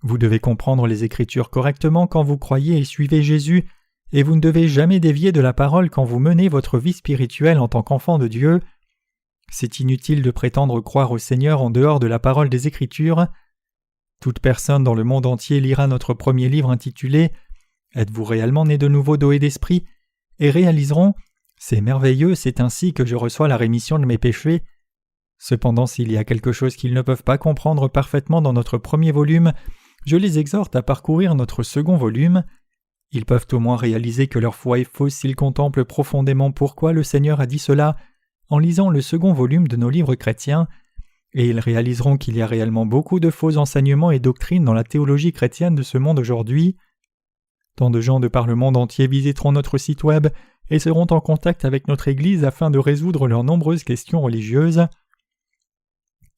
Vous devez comprendre les Écritures correctement quand vous croyez et suivez Jésus, et vous ne devez jamais dévier de la parole quand vous menez votre vie spirituelle en tant qu'enfant de Dieu. C'est inutile de prétendre croire au Seigneur en dehors de la parole des Écritures. Toute personne dans le monde entier lira notre premier livre intitulé « Êtes-vous réellement né de nouveau d'eau et d'esprit ?» et réaliseront « C'est merveilleux, c'est ainsi que je reçois la rémission de mes péchés. » Cependant, s'il y a quelque chose qu'ils ne peuvent pas comprendre parfaitement dans notre premier volume, je les exhorte à parcourir notre second volume. Ils peuvent au moins réaliser que leur foi est fausse s'ils contemplent profondément pourquoi le Seigneur a dit cela en lisant le second volume de nos livres chrétiens, et ils réaliseront qu'il y a réellement beaucoup de faux enseignements et doctrines dans la théologie chrétienne de ce monde aujourd'hui. Tant de gens de par le monde entier visiteront notre site web et seront en contact avec notre Église afin de résoudre leurs nombreuses questions religieuses.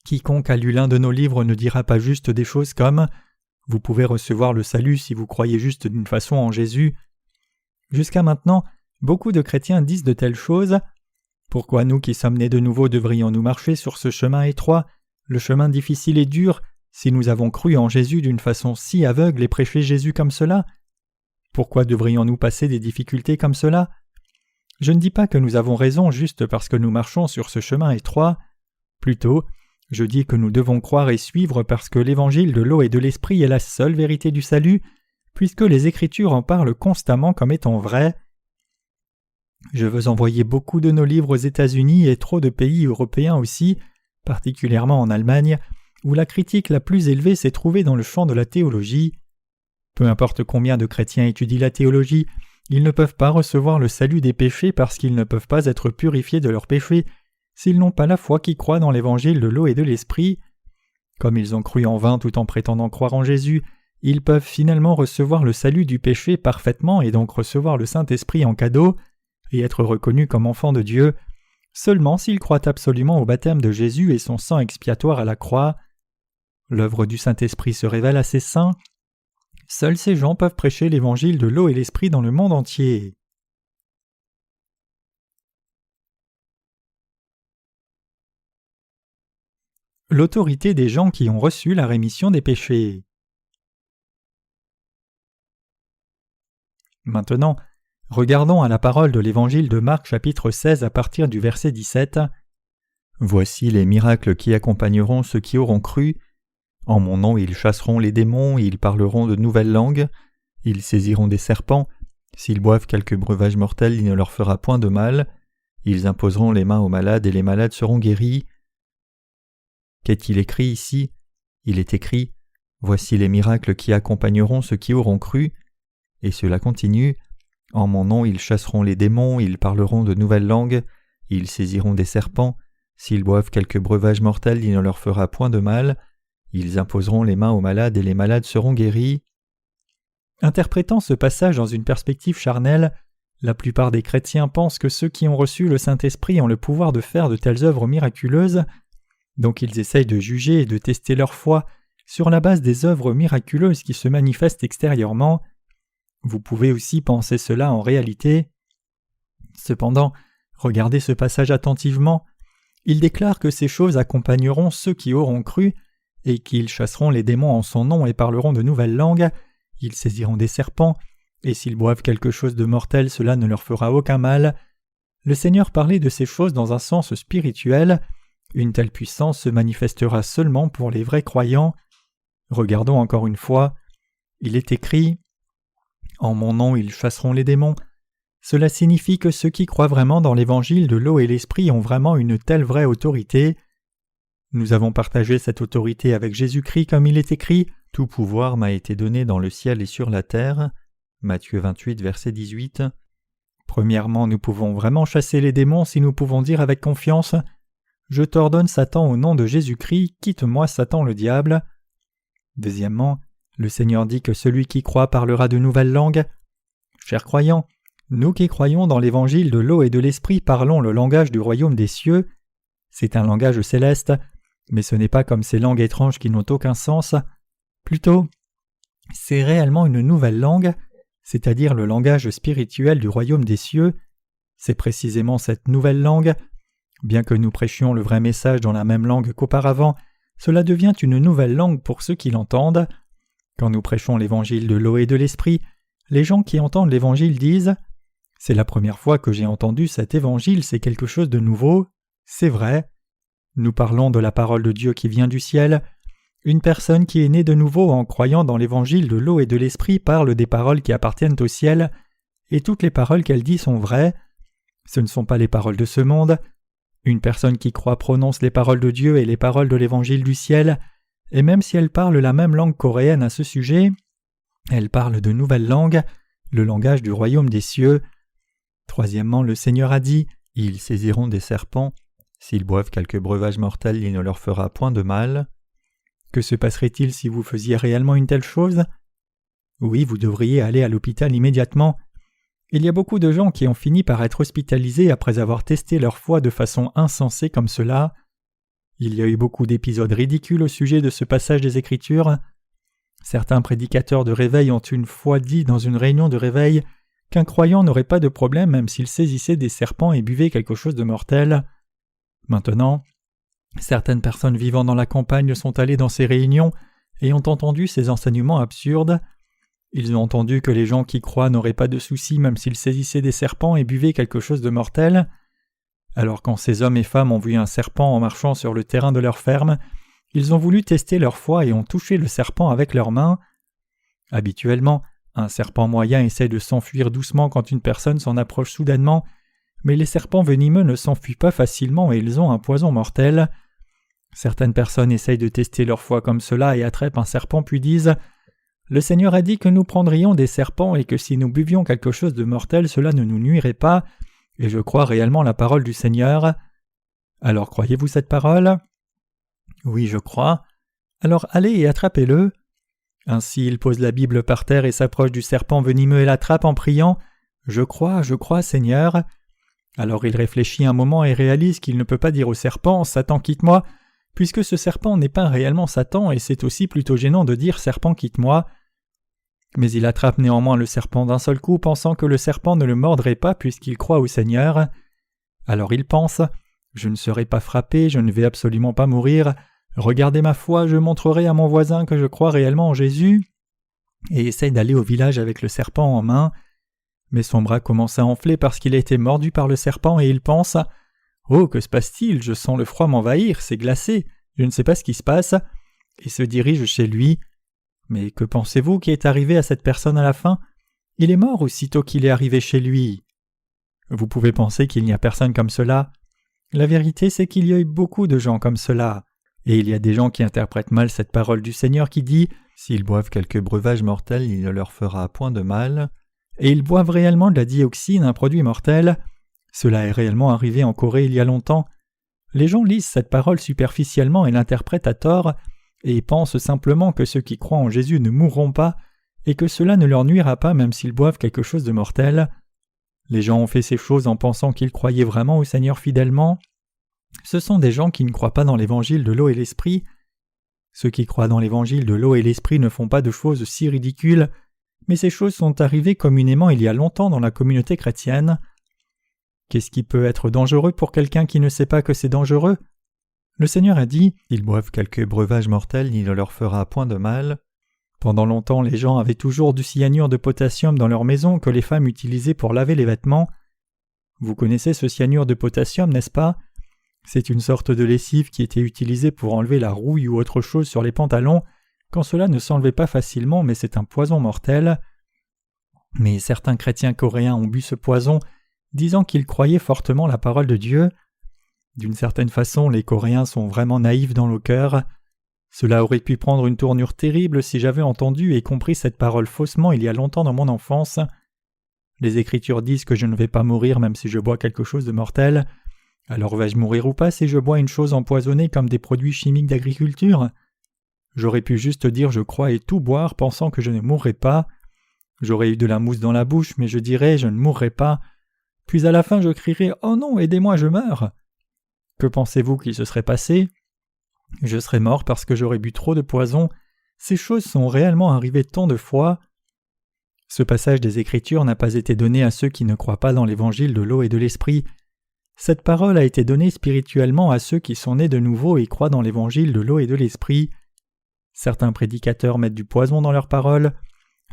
Quiconque a lu l'un de nos livres ne dira pas juste des choses comme « Vous pouvez recevoir le salut si vous croyez juste d'une façon en Jésus ». Jusqu'à maintenant, beaucoup de chrétiens disent de telles choses. Pourquoi nous qui sommes nés de nouveau devrions-nous marcher sur ce chemin étroit, le chemin difficile et dur, si nous avons cru en Jésus d'une façon si aveugle et prêché Jésus comme cela? Pourquoi devrions-nous passer des difficultés comme cela? Je ne dis pas que nous avons raison juste parce que nous marchons sur ce chemin étroit. Plutôt, je dis que nous devons croire et suivre parce que l'évangile de l'eau et de l'esprit est la seule vérité du salut, puisque les Écritures en parlent constamment comme étant vraies. Je veux envoyer beaucoup de nos livres aux États-Unis et trop de pays européens aussi, particulièrement en Allemagne, où la critique la plus élevée s'est trouvée dans le champ de la théologie. Peu importe combien de chrétiens étudient la théologie, ils ne peuvent pas recevoir le salut des péchés parce qu'ils ne peuvent pas être purifiés de leurs péchés s'ils n'ont pas la foi qui croit dans l'évangile de l'eau et de l'esprit. Comme ils ont cru en vain tout en prétendant croire en Jésus, ils peuvent finalement recevoir le salut du péché parfaitement et donc recevoir le Saint-Esprit en cadeau et être reconnus comme enfants de Dieu, seulement s'ils croient absolument au baptême de Jésus et son sang expiatoire à la croix. L'œuvre du Saint-Esprit se révèle à ses saints. Seuls ces gens peuvent prêcher l'évangile de l'eau et l'esprit dans le monde entier. L'autorité des gens qui ont reçu la rémission des péchés. Maintenant, regardons à la parole de l'Évangile de Marc chapitre 16 à partir du verset 17. « Voici les miracles qui accompagneront ceux qui auront cru. En mon nom ils chasseront les démons, ils parleront de nouvelles langues, ils saisiront des serpents, s'ils boivent quelque breuvage mortel il ne leur fera point de mal, Ils imposeront les mains aux malades et les malades seront guéris. Qu'est-il écrit ici? Il est écrit « Voici les miracles qui accompagneront ceux qui auront cru ». Et cela continue « En mon nom ils chasseront les démons, ils parleront de nouvelles langues, ils saisiront des serpents, s'ils boivent quelque breuvage mortel il ne leur fera point de mal, ils imposeront les mains aux malades et les malades seront guéris ». Interprétant ce passage dans une perspective charnelle, la plupart des chrétiens pensent que ceux qui ont reçu le Saint-Esprit ont le pouvoir de faire de telles œuvres miraculeuses, donc ils essayent de juger et de tester leur foi sur la base des œuvres miraculeuses qui se manifestent extérieurement. Vous pouvez aussi penser cela en réalité. Cependant, regardez ce passage attentivement. Il déclare que ces choses accompagneront ceux qui auront cru, et qu'ils chasseront les démons en son nom et parleront de nouvelles langues, ils saisiront des serpents, et s'ils boivent quelque chose de mortel, cela ne leur fera aucun mal. Le Seigneur parlait de ces choses dans un sens spirituel. Une telle puissance se manifestera seulement pour les vrais croyants. Regardons encore une fois. Il est écrit « En mon nom ils chasseront les démons ». Cela signifie que ceux qui croient vraiment dans l'évangile de l'eau et l'esprit ont vraiment une telle vraie autorité. Nous avons partagé cette autorité avec Jésus-Christ comme il est écrit « Tout pouvoir m'a été donné dans le ciel et sur la terre ». Matthieu 28, verset 18. Premièrement, nous pouvons vraiment chasser les démons si nous pouvons dire avec confiance « Je t'ordonne Satan au nom de Jésus-Christ, quitte-moi Satan le diable ». Deuxièmement, le Seigneur dit que celui qui croit parlera de nouvelles langues. Chers croyants, nous qui croyons dans l'évangile de l'eau et de l'esprit parlons le langage du royaume des cieux. C'est un langage céleste, mais ce n'est pas comme ces langues étranges qui n'ont aucun sens. Plutôt, c'est réellement une nouvelle langue, c'est-à-dire le langage spirituel du royaume des cieux. C'est précisément cette nouvelle langue. Bien que nous prêchions le vrai message dans la même langue qu'auparavant, cela devient une nouvelle langue pour ceux qui l'entendent. Quand nous prêchons l'évangile de l'eau et de l'esprit, les gens qui entendent l'évangile disent « C'est la première fois que j'ai entendu cet évangile, c'est quelque chose de nouveau. » C'est vrai. Nous parlons de la parole de Dieu qui vient du ciel. Une personne qui est née de nouveau en croyant dans l'évangile de l'eau et de l'esprit parle des paroles qui appartiennent au ciel, et toutes les paroles qu'elle dit sont vraies. Ce ne sont pas les paroles de ce monde. Une personne qui croit prononce les paroles de Dieu et les paroles de l'évangile du ciel, et même si elle parle la même langue coréenne à ce sujet, elle parle de nouvelles langues, le langage du royaume des cieux. Troisièmement, le Seigneur a dit « Ils saisiront des serpents. S'ils boivent quelque breuvage mortel, il ne leur fera point de mal. » Que se passerait-il si vous faisiez réellement une telle chose? Oui, vous devriez aller à l'hôpital immédiatement. Il y a beaucoup de gens qui ont fini par être hospitalisés après avoir testé leur foi de façon insensée comme cela. Il y a eu beaucoup d'épisodes ridicules au sujet de ce passage des Écritures. Certains prédicateurs de réveil ont une fois dit dans une réunion de réveil qu'un croyant n'aurait pas de problème même s'il saisissait des serpents et buvait quelque chose de mortel. Maintenant, certaines personnes vivant dans la campagne sont allées dans ces réunions et ont entendu ces enseignements absurdes. Ils ont entendu que les gens qui croient n'auraient pas de soucis même s'ils saisissaient des serpents et buvaient quelque chose de mortel. Alors quand ces hommes et femmes ont vu un serpent en marchant sur le terrain de leur ferme, ils ont voulu tester leur foi et ont touché le serpent avec leurs mains. Habituellement, un serpent moyen essaie de s'enfuir doucement quand une personne s'en approche soudainement, mais les serpents venimeux ne s'enfuient pas facilement et ils ont un poison mortel. Certaines personnes essayent de tester leur foi comme cela et attrapent un serpent puis disent « Le Seigneur a dit que nous prendrions des serpents et que si nous buvions quelque chose de mortel, cela ne nous nuirait pas, et je crois réellement la parole du Seigneur. » Alors croyez-vous cette parole? Oui, je crois. Alors allez et attrapez-le. Ainsi il pose la Bible par terre et s'approche du serpent venimeux et l'attrape en priant « Je crois, Seigneur ». Alors il réfléchit un moment et réalise qu'il ne peut pas dire au serpent « Satan, quitte-moi », puisque ce serpent n'est pas réellement Satan et c'est aussi plutôt gênant de dire « Serpent, quitte-moi ». Mais il attrape néanmoins le serpent d'un seul coup, pensant que le serpent ne le mordrait pas puisqu'il croit au Seigneur. Alors il pense « Je ne serai pas frappé, je ne vais absolument pas mourir. Regardez ma foi, je montrerai à mon voisin que je crois réellement en Jésus. » Et essaye d'aller au village avec le serpent en main. Mais son bras commence à enfler parce qu'il a été mordu par le serpent et il pense « Oh, que se passe-t-il? Je sens le froid m'envahir, c'est glacé, je ne sais pas ce qui se passe. » Et se dirige chez lui. Mais que pensez-vous qui est arrivé à cette personne à la fin? Il est mort aussitôt qu'il est arrivé chez lui. Vous pouvez penser qu'il n'y a personne comme cela. La vérité, c'est qu'il y a eu beaucoup de gens comme cela. Et il y a des gens qui interprètent mal cette parole du Seigneur qui dit « S'ils boivent quelque breuvage mortel, il ne leur fera point de mal. » Et ils boivent réellement de la dioxine, un produit mortel. Cela est réellement arrivé en Corée il y a longtemps. Les gens lisent cette parole superficiellement et l'interprètent à tort, et pensent simplement que ceux qui croient en Jésus ne mourront pas, et que cela ne leur nuira pas même s'ils boivent quelque chose de mortel. Les gens ont fait ces choses en pensant qu'ils croyaient vraiment au Seigneur fidèlement. Ce sont des gens qui ne croient pas dans l'évangile de l'eau et l'esprit. Ceux qui croient dans l'évangile de l'eau et l'esprit ne font pas de choses si ridicules, mais ces choses sont arrivées communément il y a longtemps dans la communauté chrétienne. Qu'est-ce qui peut être dangereux pour quelqu'un qui ne sait pas que c'est dangereux? Le Seigneur a dit « Ils boivent quelque breuvage mortel, il ne leur fera point de mal. » Pendant longtemps, les gens avaient toujours du cyanure de potassium dans leur maison que les femmes utilisaient pour laver les vêtements. Vous connaissez ce cyanure de potassium, n'est-ce pas? C'est une sorte de lessive qui était utilisée pour enlever la rouille ou autre chose sur les pantalons, quand cela ne s'enlevait pas facilement, mais c'est un poison mortel. Mais certains chrétiens coréens ont bu ce poison, disant qu'ils croyaient fortement la parole de Dieu. D'une certaine façon, les Coréens sont vraiment naïfs dans le cœur. Cela aurait pu prendre une tournure terrible si j'avais entendu et compris cette parole faussement il y a longtemps dans mon enfance. Les Écritures disent que je ne vais pas mourir même si je bois quelque chose de mortel. Alors vais-je mourir ou pas si je bois une chose empoisonnée comme des produits chimiques d'agriculture? J'aurais pu juste dire je crois et tout boire pensant que je ne mourrais pas. J'aurais eu de la mousse dans la bouche mais je dirais je ne mourrai pas. Puis à la fin je crierai « Oh non, aidez-moi, je meurs !» Que pensez-vous qu'il se serait passé? Je serais mort parce que j'aurais bu trop de poison. Ces choses sont réellement arrivées tant de fois. Ce passage des Écritures n'a pas été donné à ceux qui ne croient pas dans l'évangile de l'eau et de l'esprit. Cette parole a été donnée spirituellement à ceux qui sont nés de nouveau et croient dans l'évangile de l'eau et de l'esprit. Certains prédicateurs mettent du poison dans leurs paroles.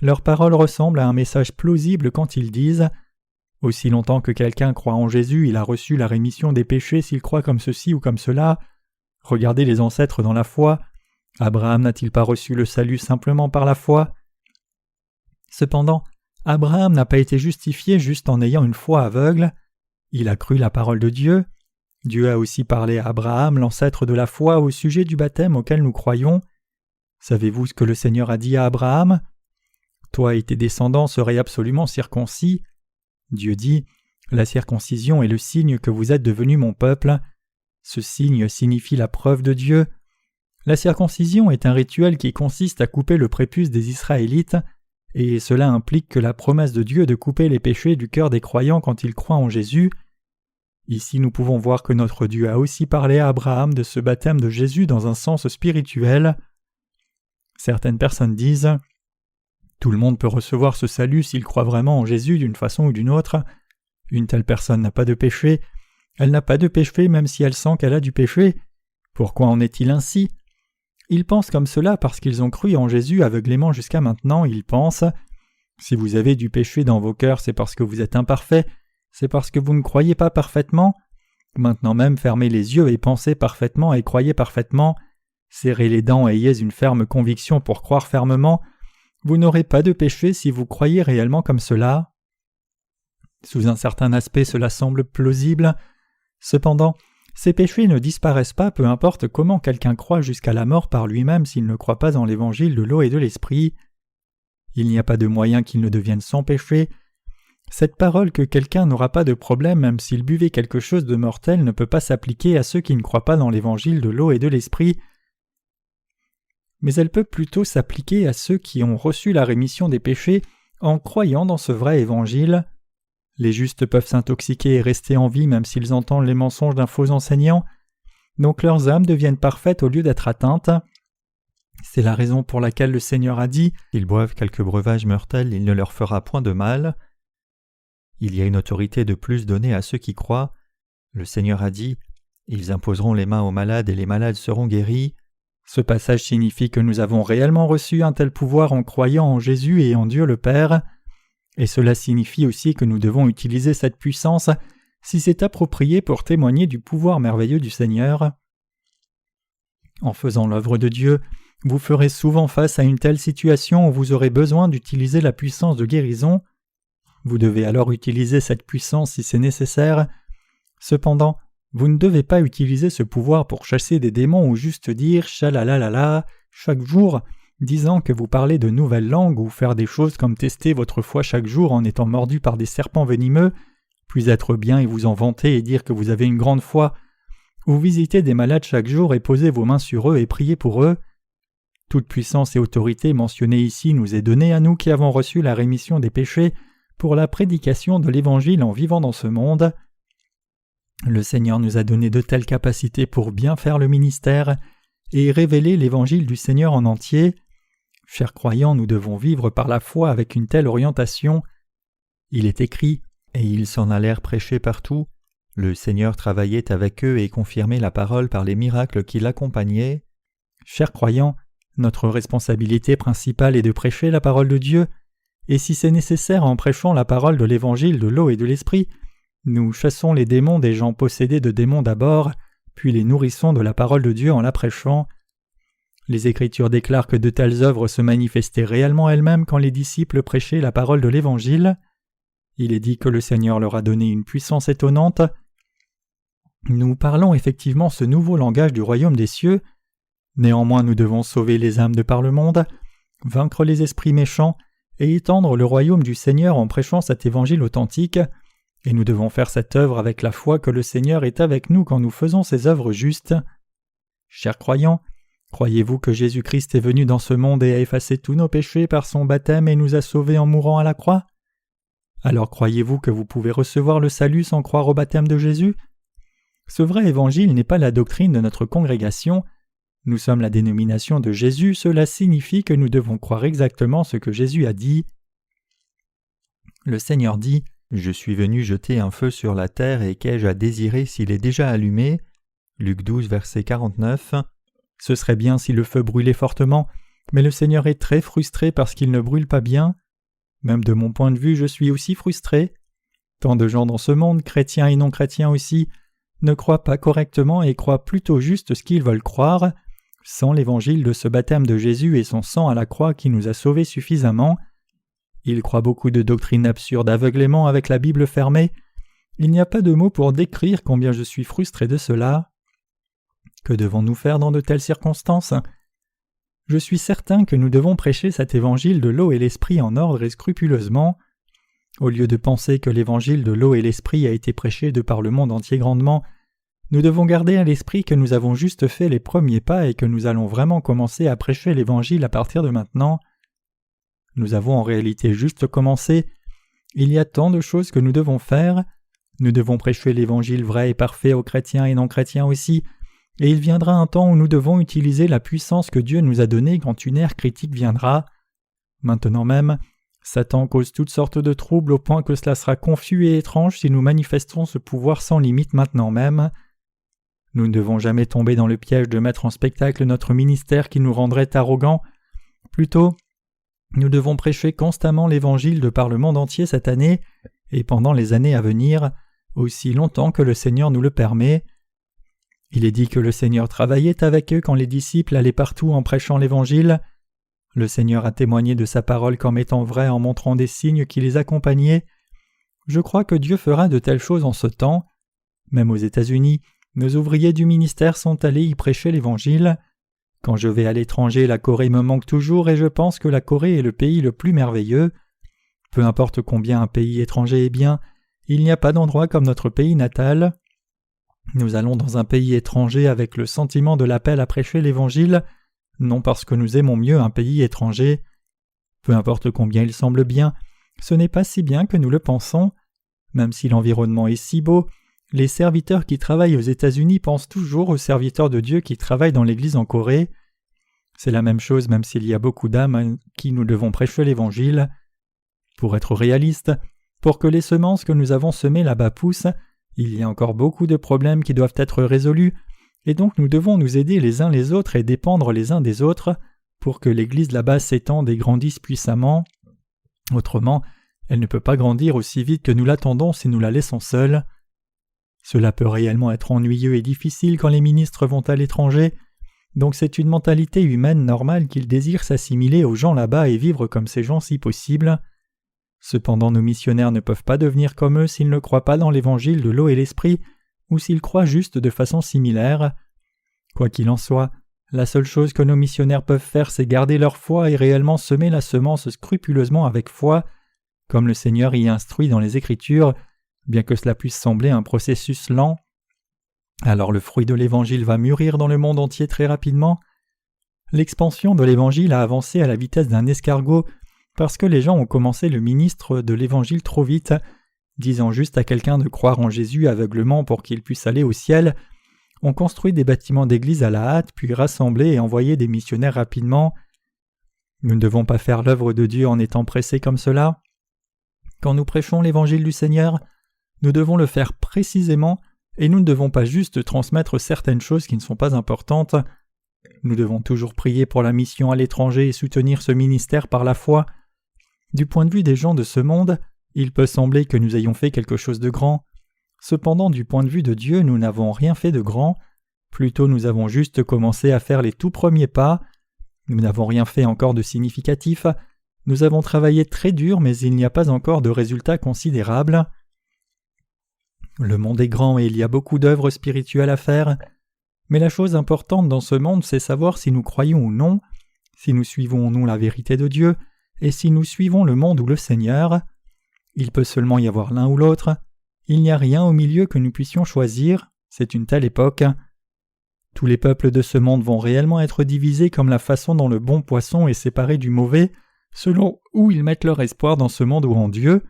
Leurs paroles ressemblent à un message plausible quand ils disent « Aussi longtemps que quelqu'un croit en Jésus, il a reçu la rémission des péchés s'il croit comme ceci ou comme cela. Regardez les ancêtres dans la foi. Abraham n'a-t-il pas reçu le salut simplement par la foi? Cependant, Abraham n'a pas été justifié juste en ayant une foi aveugle. Il a cru la parole de Dieu. Dieu a aussi parlé à Abraham, l'ancêtre de la foi, au sujet du baptême auquel nous croyons. Savez-vous ce que le Seigneur a dit à Abraham? Toi et tes descendants seraient absolument circoncis. Dieu dit « La circoncision est le signe que vous êtes devenus mon peuple. » Ce signe signifie la preuve de Dieu. La circoncision est un rituel qui consiste à couper le prépuce des Israélites, et cela implique que la promesse de Dieu de couper les péchés du cœur des croyants quand ils croient en Jésus. Ici nous pouvons voir que notre Dieu a aussi parlé à Abraham de ce baptême de Jésus dans un sens spirituel. Certaines personnes disent « Tout le monde peut recevoir ce salut s'il croit vraiment en Jésus d'une façon ou d'une autre. Une telle personne n'a pas de péché. Elle n'a pas de péché même si elle sent qu'elle a du péché. Pourquoi en est-il ainsi? Ils pensent comme cela parce qu'ils ont cru en Jésus aveuglément jusqu'à maintenant. Ils pensent « Si vous avez du péché dans vos cœurs, c'est parce que vous êtes imparfait, c'est parce que vous ne croyez pas parfaitement. Maintenant même, fermez les yeux et pensez parfaitement et croyez parfaitement. Serrez les dents et ayez une ferme conviction pour croire fermement. Vous n'aurez pas de péché si vous croyez réellement comme cela. » Sous un certain aspect, cela semble plausible. Cependant, ces péchés ne disparaissent pas peu importe comment quelqu'un croit jusqu'à la mort par lui-même s'il ne croit pas en l'évangile de l'eau et de l'esprit. Il n'y a pas de moyen qu'il ne devienne sans péché. Cette parole que quelqu'un n'aura pas de problème même s'il buvait quelque chose de mortel ne peut pas s'appliquer à ceux qui ne croient pas dans l'évangile de l'eau et de l'esprit, mais elle peut plutôt s'appliquer à ceux qui ont reçu la rémission des péchés en croyant dans ce vrai évangile. Les justes peuvent s'intoxiquer et rester en vie même s'ils entendent les mensonges d'un faux enseignant, donc leurs âmes deviennent parfaites au lieu d'être atteintes. C'est la raison pour laquelle le Seigneur a dit « Ils boivent quelque breuvage mortel, il ne leur fera point de mal. » Il y a une autorité de plus donnée à ceux qui croient. Le Seigneur a dit « Ils imposeront les mains aux malades et les malades seront guéris. » Ce passage signifie que nous avons réellement reçu un tel pouvoir en croyant en Jésus et en Dieu le Père. Et cela signifie aussi que nous devons utiliser cette puissance si c'est approprié pour témoigner du pouvoir merveilleux du Seigneur. En faisant l'œuvre de Dieu, vous ferez souvent face à une telle situation où vous aurez besoin d'utiliser la puissance de guérison. Vous devez alors utiliser cette puissance si c'est nécessaire. Cependant, vous ne devez pas utiliser ce pouvoir pour chasser des démons ou juste dire « chalalalala » chaque jour, disant que vous parlez de nouvelles langues ou faire des choses comme tester votre foi chaque jour en étant mordu par des serpents venimeux, puis être bien et vous en vanter et dire que vous avez une grande foi, ou visiter des malades chaque jour et poser vos mains sur eux et prier pour eux. Toute puissance et autorité mentionnée ici nous est donnée à nous qui avons reçu la rémission des péchés pour la prédication de l'Évangile en vivant dans ce monde. Le Seigneur nous a donné de telles capacités pour bien faire le ministère et révéler l'Évangile du Seigneur en entier. Chers croyants, nous devons vivre par la foi avec une telle orientation. Il est écrit « Et ils s'en allèrent prêcher partout. Le Seigneur travaillait avec eux et confirmait la parole par les miracles qui l'accompagnaient. » Chers croyants, notre responsabilité principale est de prêcher la parole de Dieu, et si c'est nécessaire en prêchant la parole de l'Évangile de l'eau et de l'Esprit, nous chassons les démons des gens possédés de démons d'abord, puis les nourrissons de la parole de Dieu en la prêchant. Les Écritures déclarent que de telles œuvres se manifestaient réellement elles-mêmes quand les disciples prêchaient la parole de l'Évangile. Il est dit que le Seigneur leur a donné une puissance étonnante. Nous parlons effectivement ce nouveau langage du royaume des cieux. Néanmoins, nous devons sauver les âmes de par le monde, vaincre les esprits méchants et étendre le royaume du Seigneur en prêchant cet évangile authentique, et nous devons faire cette œuvre avec la foi que le Seigneur est avec nous quand nous faisons ces œuvres justes. Chers croyants, croyez-vous que Jésus-Christ est venu dans ce monde et a effacé tous nos péchés par son baptême et nous a sauvés en mourant à la croix? Alors croyez-vous que vous pouvez recevoir le salut sans croire au baptême de Jésus? Ce vrai évangile n'est pas la doctrine de notre congrégation. Nous sommes la dénomination de Jésus, cela signifie que nous devons croire exactement ce que Jésus a dit. Le Seigneur dit « Je suis venu jeter un feu sur la terre et qu'ai-je à désirer s'il est déjà allumé » Luc 12, verset 49. Ce serait bien si le feu brûlait fortement, mais le Seigneur est très frustré parce qu'il ne brûle pas bien. Même de mon point de vue, je suis aussi frustré. Tant de gens dans ce monde, chrétiens et non chrétiens aussi, ne croient pas correctement et croient plutôt juste ce qu'ils veulent croire, sans l'évangile de ce baptême de Jésus et son sang à la croix qui nous a sauvés suffisamment. Ils croient beaucoup de doctrines absurdes aveuglément avec la Bible fermée. Il n'y a pas de mots pour décrire combien je suis frustré de cela. Que devons-nous faire dans de telles circonstances? Je suis certain que nous devons prêcher cet évangile de l'eau et l'esprit en ordre et scrupuleusement. Au lieu de penser que l'évangile de l'eau et l'esprit a été prêché de par le monde entier grandement, nous devons garder à l'esprit que nous avons juste fait les premiers pas et que nous allons vraiment commencer à prêcher l'évangile à partir de maintenant. Nous avons en réalité juste commencé. Il y a tant de choses que nous devons faire. Nous devons prêcher l'évangile vrai et parfait aux chrétiens et non chrétiens aussi, et il viendra un temps où nous devons utiliser la puissance que Dieu nous a donnée quand une ère critique viendra. Maintenant même, Satan cause toutes sortes de troubles au point que cela sera confus et étrange si nous manifestons ce pouvoir sans limite maintenant même. Nous ne devons jamais tomber dans le piège de mettre en spectacle notre ministère qui nous rendrait arrogants. Plutôt, nous devons prêcher constamment l'Évangile de par le monde entier cette année et pendant les années à venir, aussi longtemps que le Seigneur nous le permet. Il est dit que le Seigneur travaillait avec eux quand les disciples allaient partout en prêchant l'Évangile. Le Seigneur a témoigné de sa parole comme étant vraie en montrant des signes qui les accompagnaient. Je crois que Dieu fera de telles choses en ce temps. Même aux États-Unis, nos ouvriers du ministère sont allés y prêcher l'Évangile. Quand je vais à l'étranger, la Corée me manque toujours et je pense que la Corée est le pays le plus merveilleux. Peu importe combien un pays étranger est bien, il n'y a pas d'endroit comme notre pays natal. Nous allons dans un pays étranger avec le sentiment de l'appel à prêcher l'Évangile, non parce que nous aimons mieux un pays étranger. Peu importe combien il semble bien, ce n'est pas si bien que nous le pensons. Même si l'environnement est si beau, les serviteurs qui travaillent aux États-Unis pensent toujours aux serviteurs de Dieu qui travaillent dans l'Église en Corée. C'est la même chose même s'il y a beaucoup d'âmes à qui nous devons prêcher l'Évangile. Pour être réaliste, pour que les semences que nous avons semées là-bas poussent, il y a encore beaucoup de problèmes qui doivent être résolus, et donc nous devons nous aider les uns les autres et dépendre les uns des autres pour que l'Église là-bas s'étende et grandisse puissamment. Autrement, elle ne peut pas grandir aussi vite que nous l'attendons si nous la laissons seule. Cela peut réellement être ennuyeux et difficile quand les ministres vont à l'étranger, donc c'est une mentalité humaine normale qu'ils désirent s'assimiler aux gens là-bas et vivre comme ces gens si possible. Cependant, nos missionnaires ne peuvent pas devenir comme eux s'ils ne croient pas dans l'évangile de l'eau et l'esprit, ou s'ils croient juste de façon similaire. Quoi qu'il en soit, la seule chose que nos missionnaires peuvent faire, c'est garder leur foi et réellement semer la semence scrupuleusement avec foi, comme le Seigneur y instruit dans les Écritures, bien que cela puisse sembler un processus lent. Alors le fruit de l'Évangile va mûrir dans le monde entier très rapidement. L'expansion de l'Évangile a avancé à la vitesse d'un escargot parce que les gens ont commencé le ministre de l'Évangile trop vite, disant juste à quelqu'un de croire en Jésus aveuglement pour qu'il puisse aller au ciel. On construit des bâtiments d'église à la hâte, puis rassembler et envoyer des missionnaires rapidement. Nous ne devons pas faire l'œuvre de Dieu en étant pressés comme cela. Quand nous prêchons l'Évangile du Seigneur, nous devons le faire précisément et nous ne devons pas juste transmettre certaines choses qui ne sont pas importantes. Nous devons toujours prier pour la mission à l'étranger et soutenir ce ministère par la foi. Du point de vue des gens de ce monde, il peut sembler que nous ayons fait quelque chose de grand. Cependant, du point de vue de Dieu, nous n'avons rien fait de grand. Plutôt, nous avons juste commencé à faire les tout premiers pas. Nous n'avons rien fait encore de significatif. Nous avons travaillé très dur, mais il n'y a pas encore de résultats considérables. Le monde est grand et il y a beaucoup d'œuvres spirituelles à faire. Mais la chose importante dans ce monde, c'est savoir si nous croyons ou non, si nous suivons ou non la vérité de Dieu, et si nous suivons le monde ou le Seigneur. Il peut seulement y avoir l'un ou l'autre. Il n'y a rien au milieu que nous puissions choisir. C'est une telle époque. Tous les peuples de ce monde vont réellement être divisés comme la façon dont le bon poisson est séparé du mauvais, selon où ils mettent leur espoir dans ce monde ou en Dieu,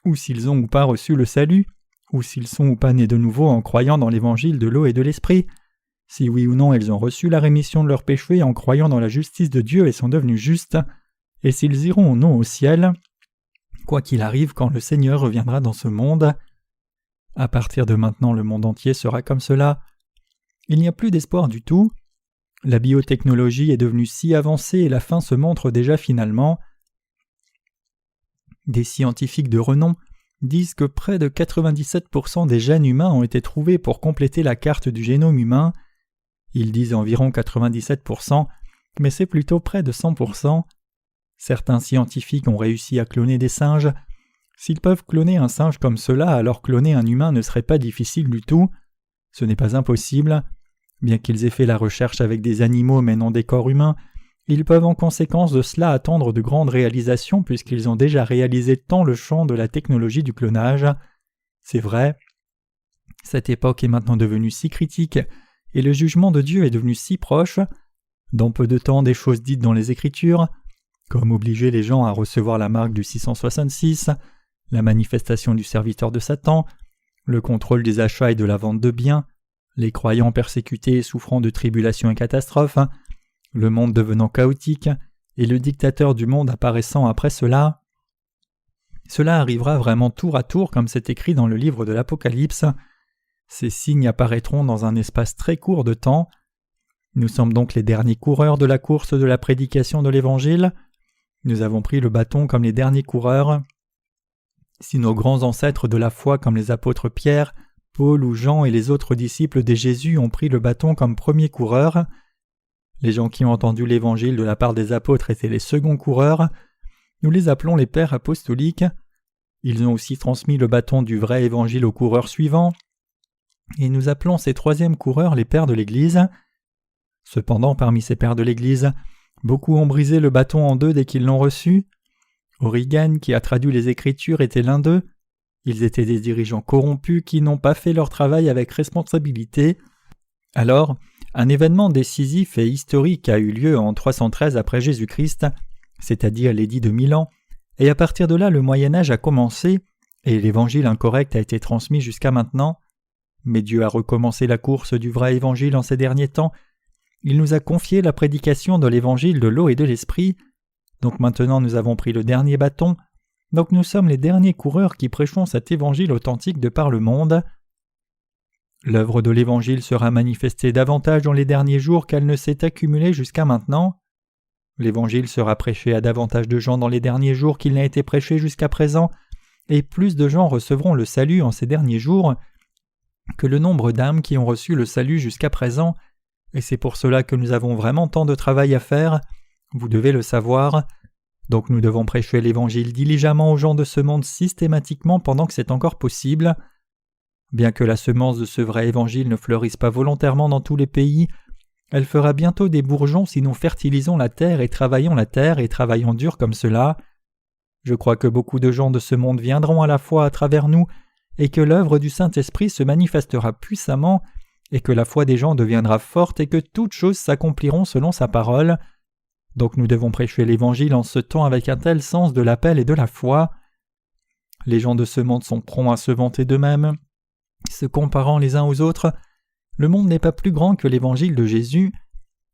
ou s'ils ont ou pas reçu le salut, ou s'ils sont ou pas nés de nouveau en croyant dans l'évangile de l'eau et de l'esprit. Si oui ou non ils ont reçu la rémission de leurs péchés en croyant dans la justice de Dieu et sont devenus justes, et s'ils iront ou non au ciel, quoi qu'il arrive quand le Seigneur reviendra dans ce monde. À partir de maintenant, le monde entier sera comme cela. Il n'y a plus d'espoir du tout. La biotechnologie est devenue si avancée et la fin se montre déjà finalement. Des scientifiques de renom disent que près de 97% des gènes humains ont été trouvés pour compléter la carte du génome humain. Ils disent environ 97%, mais c'est plutôt près de 100%. Certains scientifiques ont réussi à cloner des singes. S'ils peuvent cloner un singe comme cela, alors cloner un humain ne serait pas difficile du tout. Ce n'est pas impossible. Bien qu'ils aient fait la recherche avec des animaux mais non des corps humains, ils peuvent en conséquence de cela attendre de grandes réalisations puisqu'ils ont déjà réalisé tant le champ de la technologie du clonage. C'est vrai. Cette époque est maintenant devenue si critique et le jugement de Dieu est devenu si proche. Dans peu de temps, des choses dites dans les Écritures, comme obliger les gens à recevoir la marque du 666, la manifestation du serviteur de Satan, le contrôle des achats et de la vente de biens, les croyants persécutés et souffrant de tribulations et catastrophes, le monde devenant chaotique et le dictateur du monde apparaissant après cela. Cela arrivera vraiment tour à tour comme c'est écrit dans le livre de l'Apocalypse. Ces signes apparaîtront dans un espace très court de temps. Nous sommes donc les derniers coureurs de la course de la prédication de l'Évangile. Nous avons pris le bâton comme les derniers coureurs. Si nos grands ancêtres de la foi comme les apôtres Pierre, Paul ou Jean et les autres disciples de Jésus ont pris le bâton comme premiers coureurs, les gens qui ont entendu l'Évangile de la part des apôtres étaient les seconds coureurs, nous les appelons les pères apostoliques. Ils ont aussi transmis le bâton du vrai Évangile aux coureurs suivants, et nous appelons ces troisièmes coureurs les pères de l'Église. Cependant, parmi ces pères de l'Église, beaucoup ont brisé le bâton en deux dès qu'ils l'ont reçu. Origen, qui a traduit les Écritures, était l'un d'eux. Ils étaient des dirigeants corrompus qui n'ont pas fait leur travail avec responsabilité. Alors, un événement décisif et historique a eu lieu en 313 après Jésus-Christ, c'est-à-dire l'édit de Milan, et à partir de là le Moyen-Âge a commencé, et l'évangile incorrect a été transmis jusqu'à maintenant. Mais Dieu a recommencé la course du vrai évangile en ces derniers temps. Il nous a confié la prédication de l'évangile de l'eau et de l'esprit. Donc maintenant nous avons pris le dernier bâton. Donc nous sommes les derniers coureurs qui prêchons cet évangile authentique de par le monde. L'œuvre de l'évangile sera manifestée davantage dans les derniers jours qu'elle ne s'est accumulée jusqu'à maintenant. L'évangile sera prêché à davantage de gens dans les derniers jours qu'il n'a été prêché jusqu'à présent, et plus de gens recevront le salut en ces derniers jours que le nombre d'âmes qui ont reçu le salut jusqu'à présent, et c'est pour cela que nous avons vraiment tant de travail à faire. Vous devez le savoir. Donc nous devons prêcher l'Évangile diligemment aux gens de ce monde systématiquement pendant que c'est encore possible. Bien que la semence de ce vrai Évangile ne fleurisse pas volontairement dans tous les pays, elle fera bientôt des bourgeons si nous fertilisons la terre et travaillons dur comme cela. Je crois que beaucoup de gens de ce monde viendront à la foi à travers nous et que l'œuvre du Saint-Esprit se manifestera puissamment et que la foi des gens deviendra forte et que toutes choses s'accompliront selon sa parole. Donc nous devons prêcher l'Évangile en ce temps avec un tel sens de l'appel et de la foi. Les gens de ce monde sont prompts à se vanter d'eux-mêmes, se comparant les uns aux autres. Le monde n'est pas plus grand que l'Évangile de Jésus.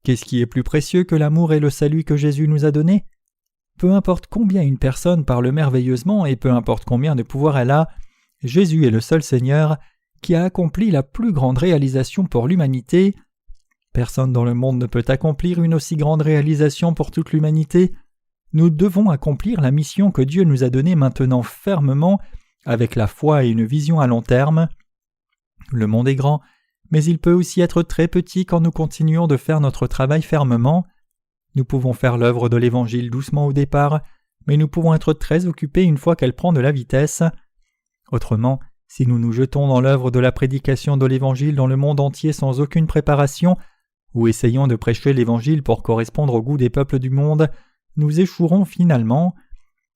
Qu'est-ce qui est plus précieux que l'amour et le salut que Jésus nous a donné ? Peu importe combien une personne parle merveilleusement et peu importe combien de pouvoir elle a, Jésus est le seul Seigneur qui a accompli la plus grande réalisation pour l'humanité. Personne dans le monde ne peut accomplir une aussi grande réalisation pour toute l'humanité. Nous devons accomplir la mission que Dieu nous a donnée maintenant fermement, avec la foi et une vision à long terme. Le monde est grand, mais il peut aussi être très petit quand nous continuons de faire notre travail fermement. Nous pouvons faire l'œuvre de l'Évangile doucement au départ, mais nous pouvons être très occupés une fois qu'elle prend de la vitesse. Autrement, si nous nous jetons dans l'œuvre de la prédication de l'Évangile dans le monde entier sans aucune préparation, ou essayons de prêcher l'Évangile pour correspondre au goût des peuples du monde, nous échouerons finalement.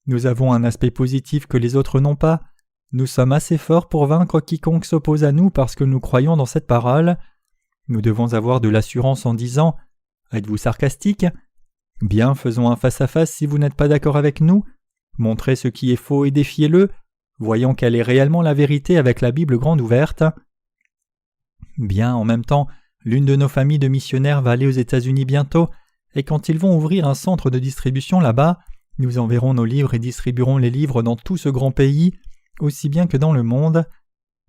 Nous avons un aspect positif que les autres n'ont pas. Nous sommes assez forts pour vaincre quiconque s'oppose à nous parce que nous croyons dans cette parole. Nous devons avoir de l'assurance en disant « Êtes-vous sarcastique ? Bien, faisons un face-à-face si vous n'êtes pas d'accord avec nous. Montrez ce qui est faux et défiez-le. Voyons quelle est réellement la vérité avec la Bible grande ouverte. » Bien, en même temps, l'une de nos familles de missionnaires va aller aux États-Unis bientôt, et quand ils vont ouvrir un centre de distribution là-bas, nous enverrons nos livres et distribuerons les livres dans tout ce grand pays, aussi bien que dans le monde.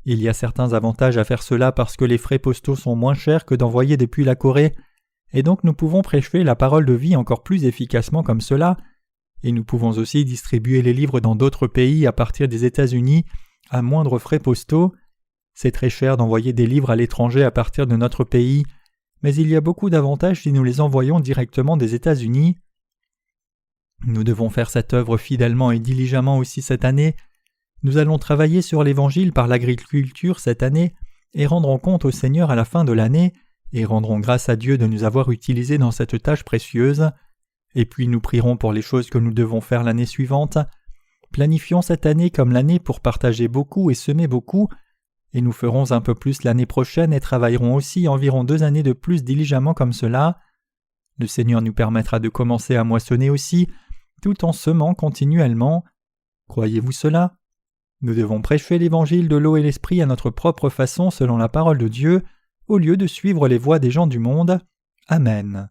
Il y a certains avantages à faire cela parce que les frais postaux sont moins chers que d'envoyer depuis la Corée, et donc nous pouvons prêcher la parole de vie encore plus efficacement comme cela, et nous pouvons aussi distribuer les livres dans d'autres pays à partir des États-Unis à moindres frais postaux. C'est très cher d'envoyer des livres à l'étranger à partir de notre pays, mais il y a beaucoup d'avantages si nous les envoyons directement des États-Unis. Nous devons faire cette œuvre fidèlement et diligemment aussi cette année. Nous allons travailler sur l'Évangile par l'agriculture cette année et rendrons compte au Seigneur à la fin de l'année et rendrons grâce à Dieu de nous avoir utilisés dans cette tâche précieuse. Et puis nous prierons pour les choses que nous devons faire l'année suivante. Planifions cette année comme l'année pour partager beaucoup et semer beaucoup, et nous ferons un peu plus l'année prochaine et travaillerons aussi environ 2 années de plus diligemment comme cela. Le Seigneur nous permettra de commencer à moissonner aussi, tout en semant continuellement. Croyez-vous cela ? Nous devons prêcher l'Évangile de l'eau et l'Esprit à notre propre façon selon la parole de Dieu, au lieu de suivre les voies des gens du monde. Amen.